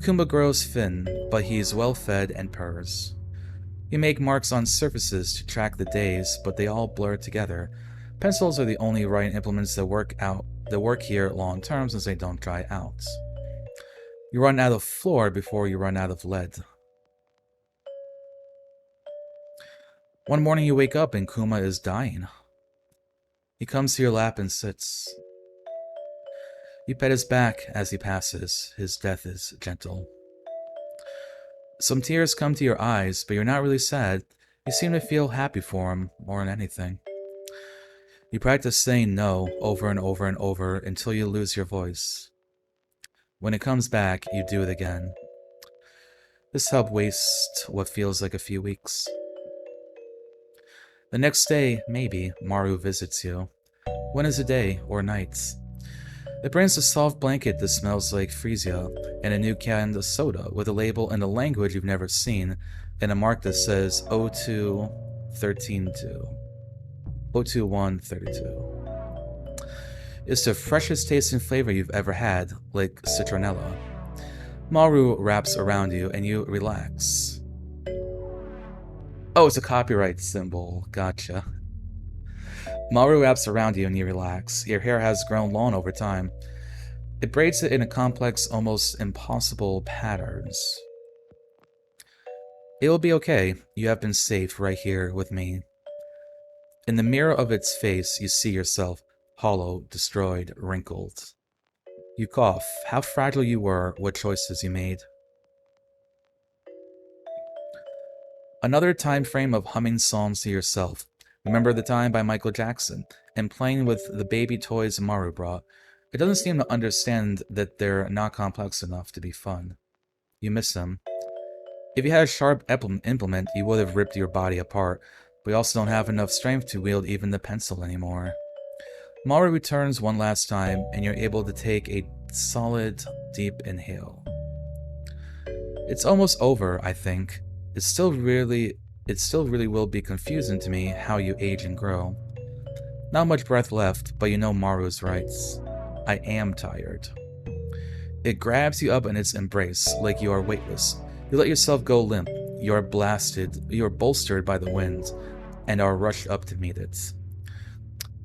Kuma grows thin, but he's well fed and purrs. You make marks on surfaces to track the days, but they all blur together. Pencils are the only writing implements that work here long term since they don't dry out. You run out of floor before you run out of lead. One morning you wake up and Kuma is dying. He comes to your lap and sits. You pet his back as he passes. His death is gentle. Some tears come to your eyes, but you're not really sad. You seem to feel happy for him more than anything. You practice saying no over and over and over until you lose your voice. When it comes back, you do it again. This helped waste what feels like a few weeks. The next day, maybe, Maru visits you. When is the day or night? It brings a soft blanket that smells like freesia and a new canned soda with a label in a language you've never seen and a mark that says 02132. 02132. It's the freshest tasting flavor you've ever had, like citronella. Maru wraps around you and you relax. Oh, it's a copyright symbol. Gotcha. Maru wraps around you and you relax. Your hair has grown long over time. It braids it in a complex, almost impossible patterns. It will be okay. You have been safe right here with me. In the mirror of its face, you see yourself, hollow, destroyed, wrinkled. You cough. How fragile you were, what choices you made. Another time frame of humming songs to yourself. Remember the Time by Michael Jackson, and playing with the baby toys Maru brought. It doesn't seem to understand that they're not complex enough to be fun. You miss them. If you had a sharp implement, you would have ripped your body apart, but you also don't have enough strength to wield even the pencil anymore. Maru returns one last time, and you're able to take a solid, deep inhale. It's almost over, I think. It still really will be confusing to me how you age and grow. Not much breath left, but you know Maru's right. I am tired. It grabs you up in its embrace, like you are weightless. You let yourself go limp. You are bolstered by the wind, and are rushed up to meet it.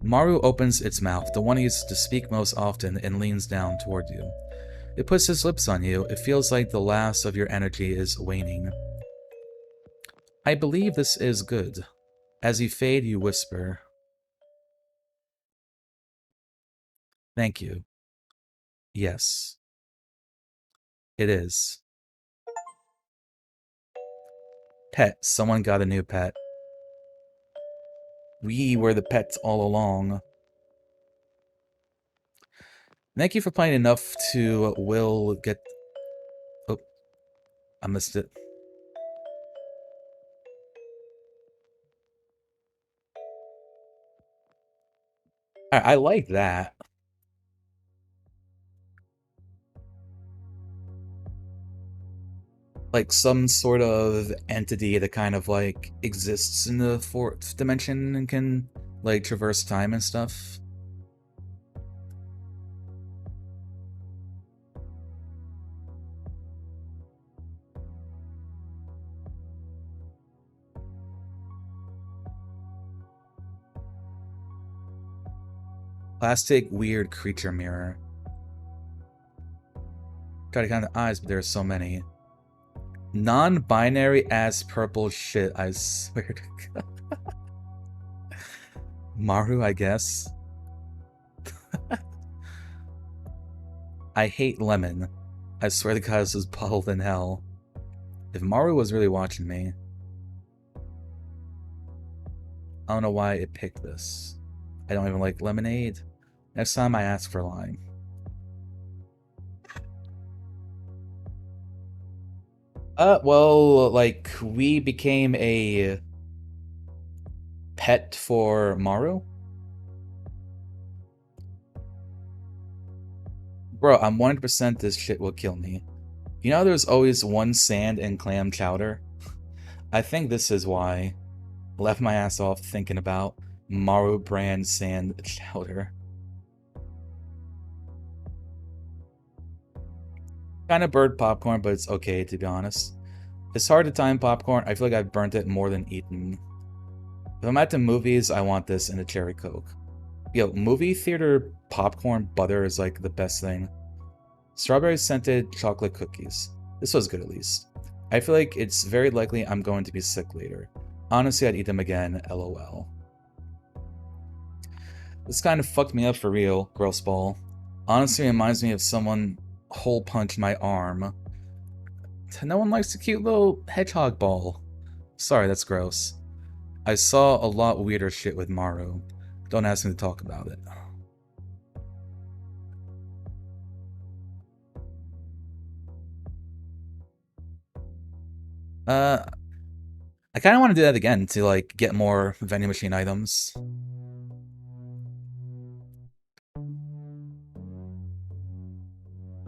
Maru opens its mouth, the one he used to speak most often, and leans down toward you. It puts its lips on you. It feels like the last of your energy is waning. I believe this is good. As you fade, you whisper, "Thank you." Yes. It is. Pet. Someone got a new pet. We were the pets all along. Thank you for playing enough to will get... Oh, I missed it. I like that. Like some sort of entity that kind of like exists in the fourth dimension and can like traverse time and stuff. Plastic weird creature mirror. Try to count the eyes, but there are so many. Non-binary ass purple shit, I swear to God. Maru, I guess. I hate lemon. I swear to God, this is bottled in hell. If Maru was really watching me, I don't know why it picked this. I don't even like lemonade. Next time I ask for lime. Well, like, we became a pet for Maru? Bro, I'm 100% this shit will kill me. You know there's always one sand in clam chowder? I think this is why I left my ass off thinking about Maru brand sand chowder. Kind of bird popcorn, but it's okay to be honest. It's hard to time popcorn. I feel like I've burnt it more than eaten. If I'm at the movies, I want this and a cherry coke. Yo, movie theater popcorn butter is like the best thing. Strawberry scented chocolate cookies. This was good at least. I feel like it's very likely I'm going to be sick later. Honestly, I'd eat them again, lol. This kind of fucked me up for real, gross ball. Honestly, reminds me of someone hole punched my arm. No one likes the cute little hedgehog ball. Sorry, that's gross. I saw a lot weirder shit with Maru. Don't ask me to talk about it. I kind of want to do that again to, like, get more vending machine items.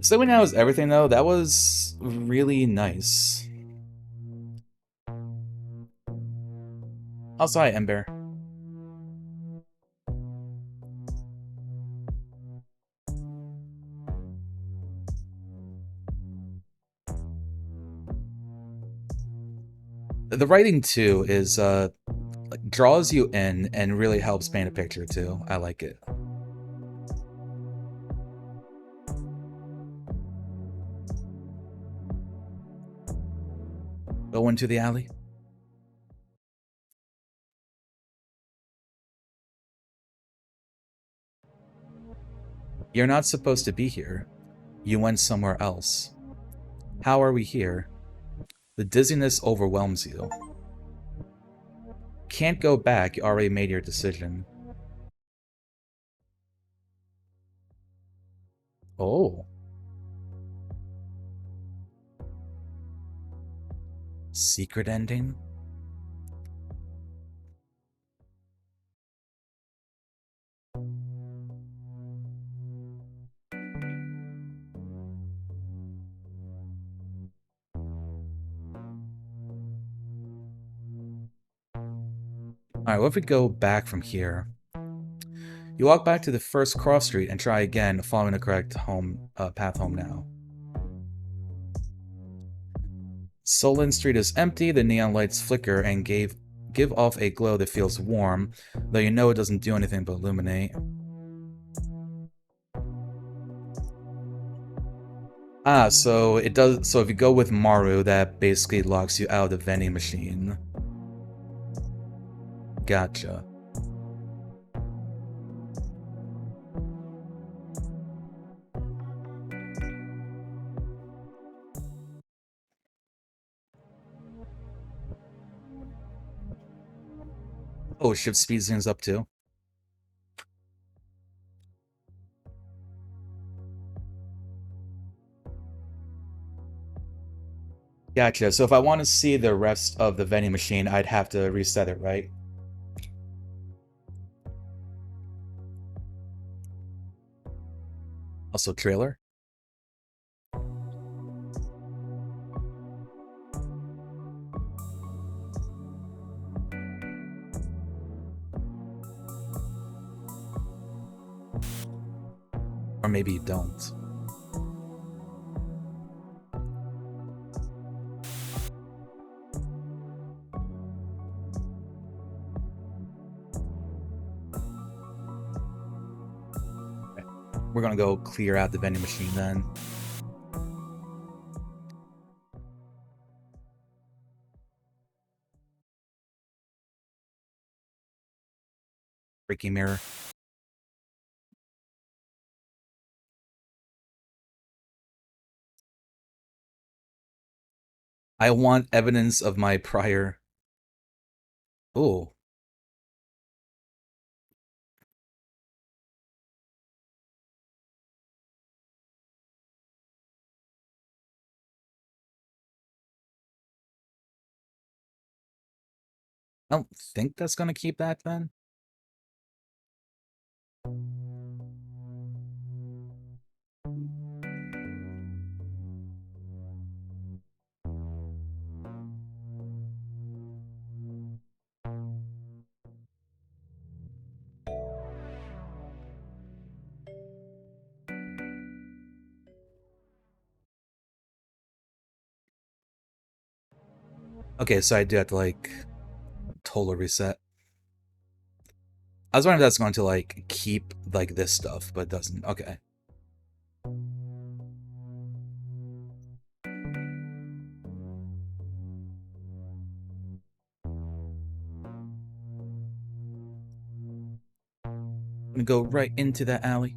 So when that was everything, though, that was really nice. Also, hi, Ember. The writing, too, is, like, draws you in and really helps paint a picture, too. I like it. Go into the alley. You're not supposed to be here. You went somewhere else. How are we here? The dizziness overwhelms you. Can't go back, you already made your decision. Oh. Secret ending? Alright, what if we go back from here? You walk back to the first cross street and try again, following the correct path home now. Solon Street is empty, the neon lights flicker and give off a glow that feels warm, though you know it doesn't do anything but illuminate. Ah, so it does. So if you go with Maru, that basically locks you out of the vending machine. Gotcha. Oh, shift speeds things up too. Gotcha. So if I want to see the rest of the vending machine, I'd have to reset it, right? Also, trailer. Or maybe you don't. Okay. We're gonna go clear out the vending machine then. Freaky mirror. I want evidence of my prior... Ooh. I don't think that's gonna keep that then. Okay, so I do have to, like, total reset. I was wondering if that's going to, like, keep, like, this stuff, but it doesn't. Okay. gonna go right into that alley.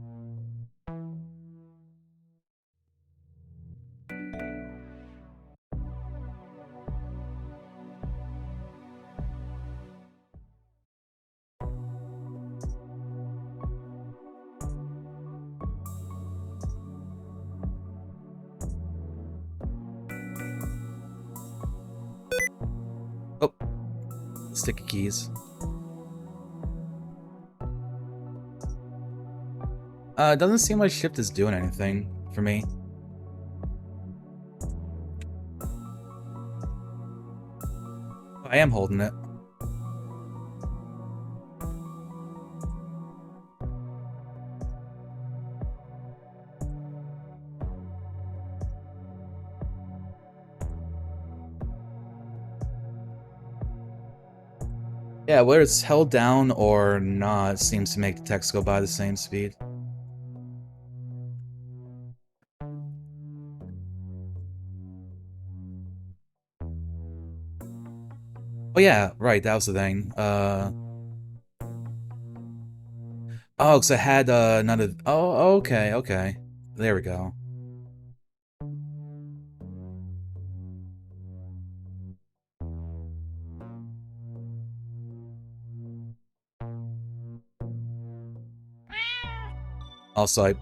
Oh, sticky keys. It doesn't seem like shift is doing anything for me. I am holding it. Yeah, whether it's held down or not seems to make the text go by the same speed. Oh yeah, right, that was the thing. Oh, because I had none of. Oh, okay, okay. There we go. Also, I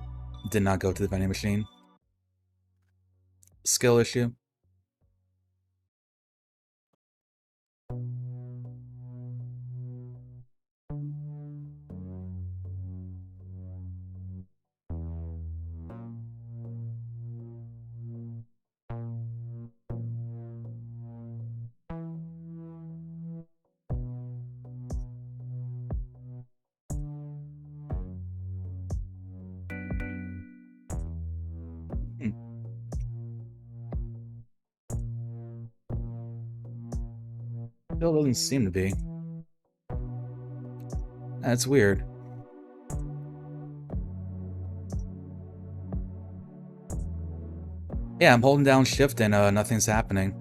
did not go to the vending machine. Skill issue. Hmm. Still doesn't seem to be. That's weird. Yeah, I'm holding down shift and nothing's happening.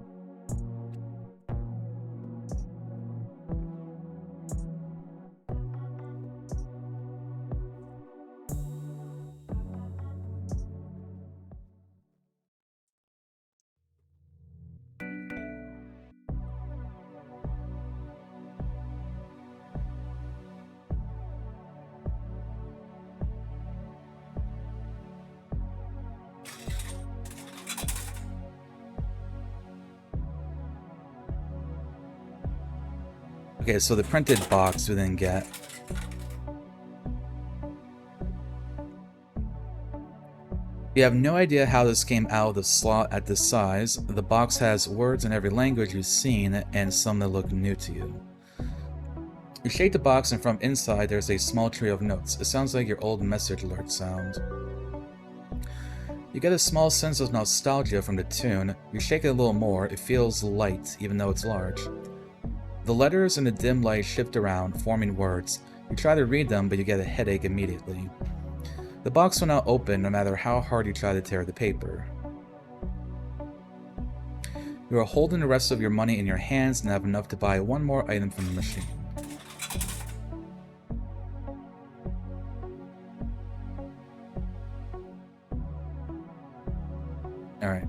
Okay, so the printed box we didn't get. We have no idea how this came out of the slot at this size. The box has words in every language you've seen and some that look new to you. You shake the box and from inside there's a small tree of notes. It sounds like your old message alert sound. You get a small sense of nostalgia from the tune. You shake it a little more, it feels light even though it's large. The letters in the dim light shift around, forming words. You try to read them, but you get a headache immediately. The box will not open no matter how hard you try to tear the paper. You are holding the rest of your money in your hands and have enough to buy one more item from the machine. Alright.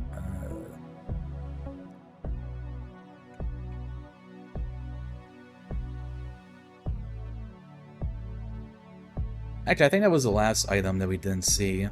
Actually, I think that was the last item that we didn't see.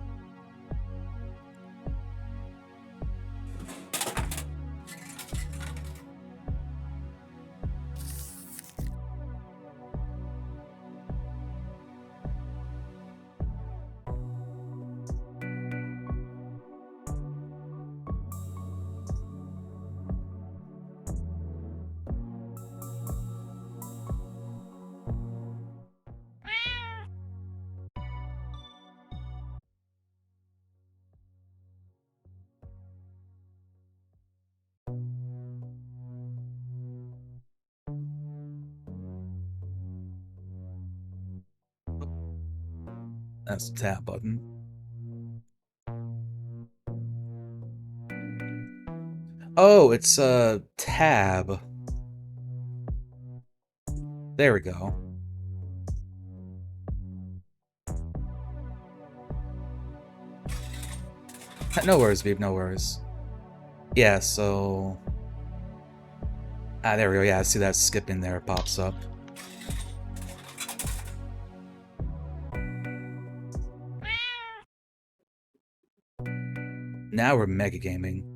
That's the tab button. Oh, it's a tab. There we go. No worries, babe, no worries. Yeah, so... Ah, there we go. Yeah, I see that skip in there pops up. Now we're mega gaming.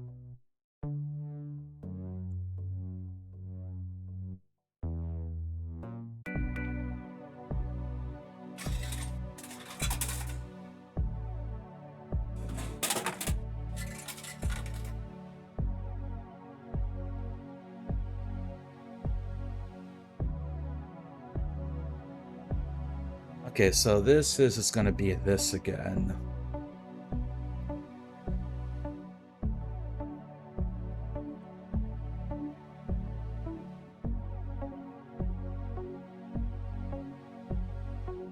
Okay, so this is just gonna be this again.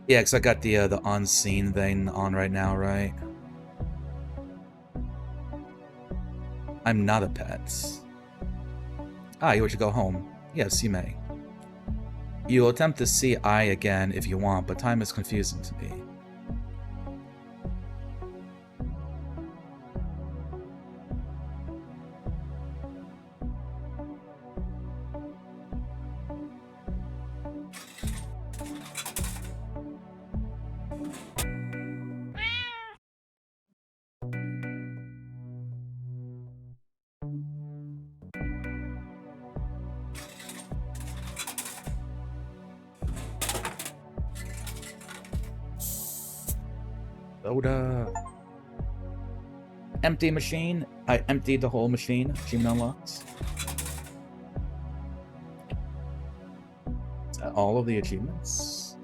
Yeah, because I got the on-scene thing on right now, right? I'm not a pet. Ah, you wish to go home. Yes, you may. You'll attempt to see I again if you want, but time is confusing to me. Soda. Empty machine. I emptied the whole machine. Achievement unlocked. Is that all of the achievements?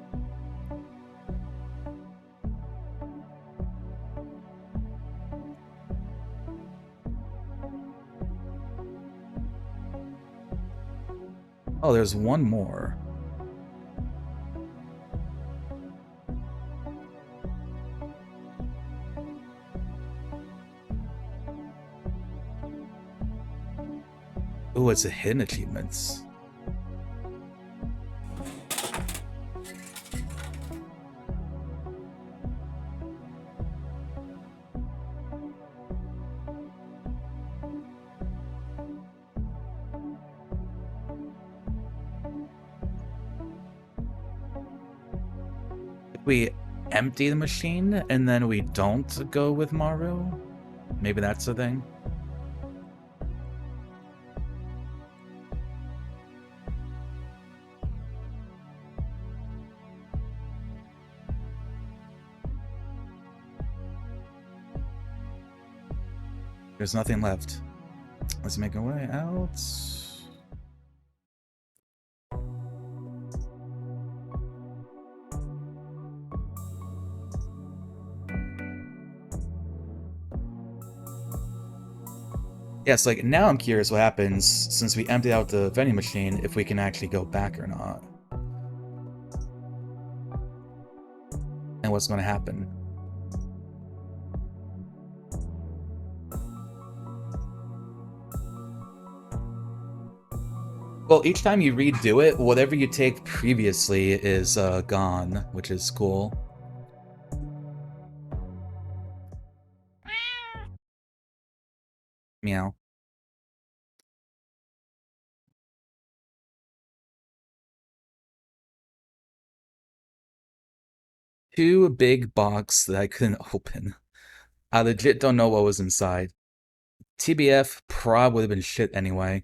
Oh, there's one more. Oh, it's a hidden achievements. We empty the machine and then we don't go with Maru? Maybe that's the thing? There's nothing left. Let's make our way out. Yes, like, now I'm curious what happens since we emptied out the vending machine, if we can actually go back or not. And what's going to happen. Well, each time you redo it, whatever you take previously is gone, which is cool. Meow. Two big box that I couldn't open. I legit don't know what was inside. TBF prob would have been shit anyway.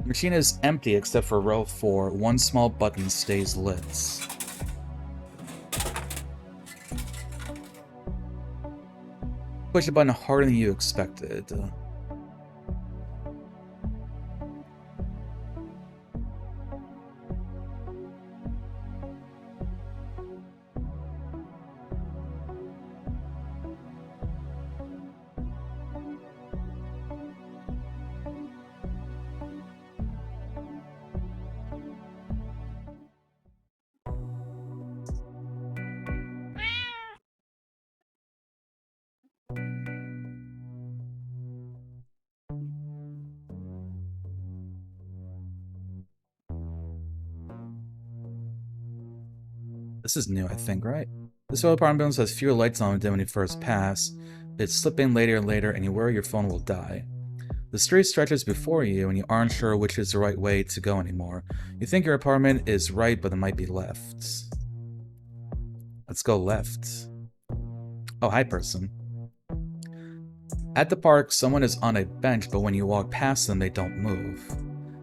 The machine is empty except for row 4. One small button stays lit. Push a button harder than you expected. This is new, I think, right? This old apartment has fewer lights on than when you first pass. It's slipping later and later, and you worry your phone will die. The street stretches before you, and you aren't sure which is the right way to go anymore. You think your apartment is right, but it might be left. Let's go left. Oh, hi, person. At the park, someone is on a bench, but when you walk past them, they don't move.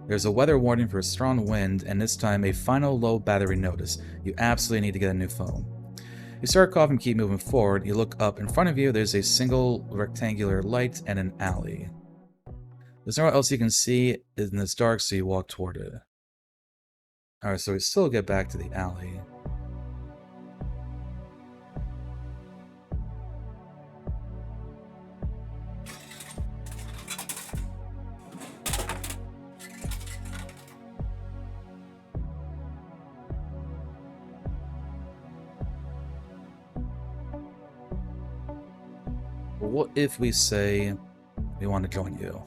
There's a weather warning for a strong wind, and this time a final low battery notice. You absolutely need to get a new phone. You start coughing and keep moving forward. You look up. In front of you, there's a single rectangular light and an alley. There's nowhere else you can see in this dark, so you walk toward it. Alright, so we still get back to the alley. What if we say we want to join you?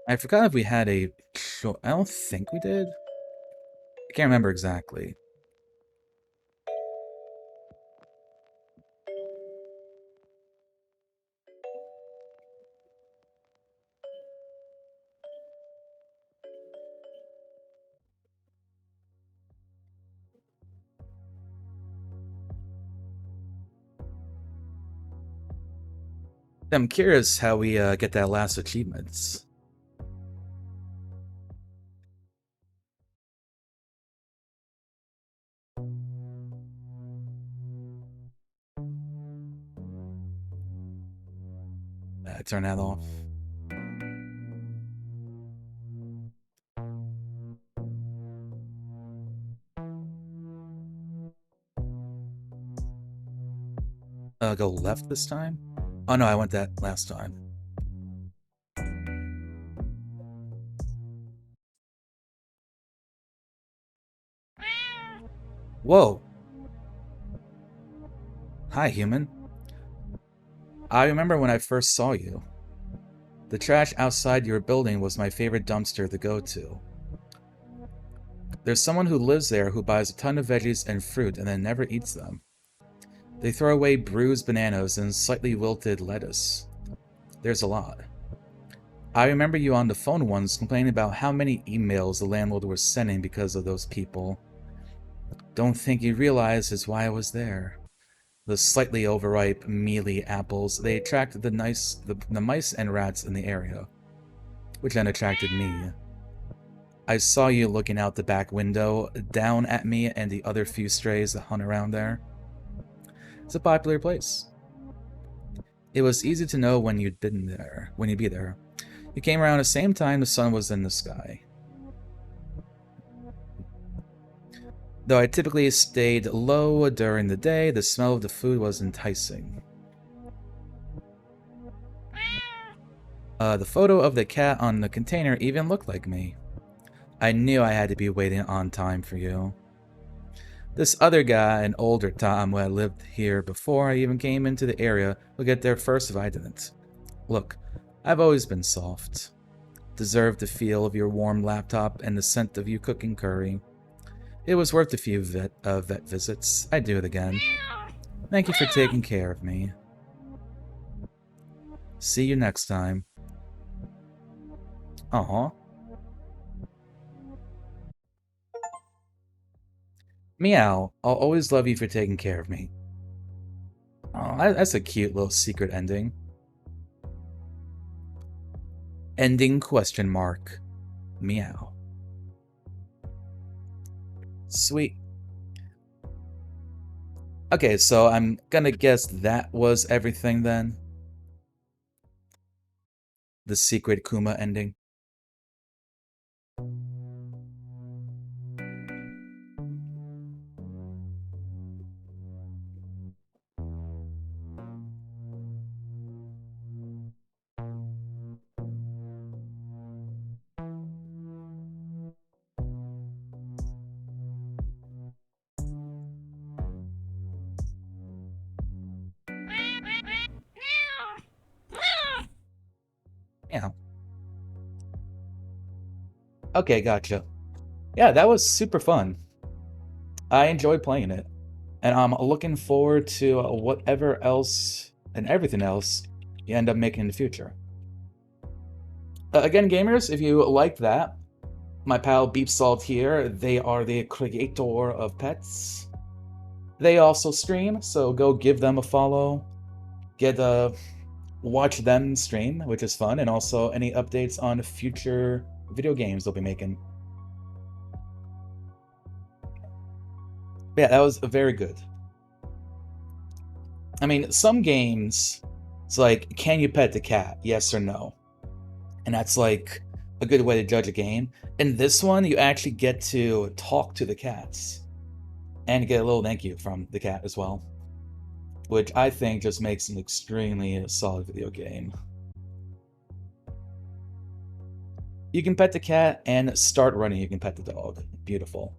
I forgot if we had a show. I don't think we did. I can't remember exactly. I'm curious how we get that last achievements. Turn that off. Go left this time? Oh no, I went that last time. Whoa. Hi, human. I remember when I first saw you. The trash outside your building was my favorite dumpster to go to. There's someone who lives there who buys a ton of veggies and fruit and then never eats them. They throw away bruised bananas and slightly wilted lettuce. There's a lot. I remember you on the phone once complaining about how many emails the landlord was sending because of those people. Don't think you realize is why I was there. The slightly overripe, mealy apples, they attracted the mice and rats in the area, which then attracted me. I saw you looking out the back window, down at me and the other few strays that hunt around there. It's a popular place. It was easy to know when you'd be there. You came around the same time the sun was in the sky. Though I typically stayed low during the day, the smell of the food was enticing. The photo of the cat on the container even looked like me. I knew I had to be waiting on time for you. This other guy, an older Tom who had lived here before I even came into the area, will get there first if I didn't. Look, I've always been soft. Deserved the feel of your warm laptop and the scent of you cooking curry. It was worth a few vet visits. I'd do it again. Thank you for taking care of me. See you next time. Aw. Meow, I'll always love you for taking care of me. Oh, that's a cute little secret ending. Ending question mark. Meow. Sweet. Okay, so I'm gonna guess that was everything then. The secret Kuma ending. Yeah. Okay, gotcha. Yeah, that was super fun. I enjoyed playing it. And I'm looking forward to whatever else and everything else you end up making in the future. Again, gamers, if you like that, my pal Beep Salt here, they are the creator of pets. They also stream, so go give them a follow. Watch them stream, which is fun, and also any updates on future video games they'll be making. Yeah, that was very good. I mean, some games, it's like, can you pet the cat? Yes or no? And that's like a good way to judge a game. In this one, you actually get to talk to the cats and get a little thank you from the cat as well, which I think just makes an extremely solid video game. You can pet the cat and start running. You can pet the dog. Beautiful.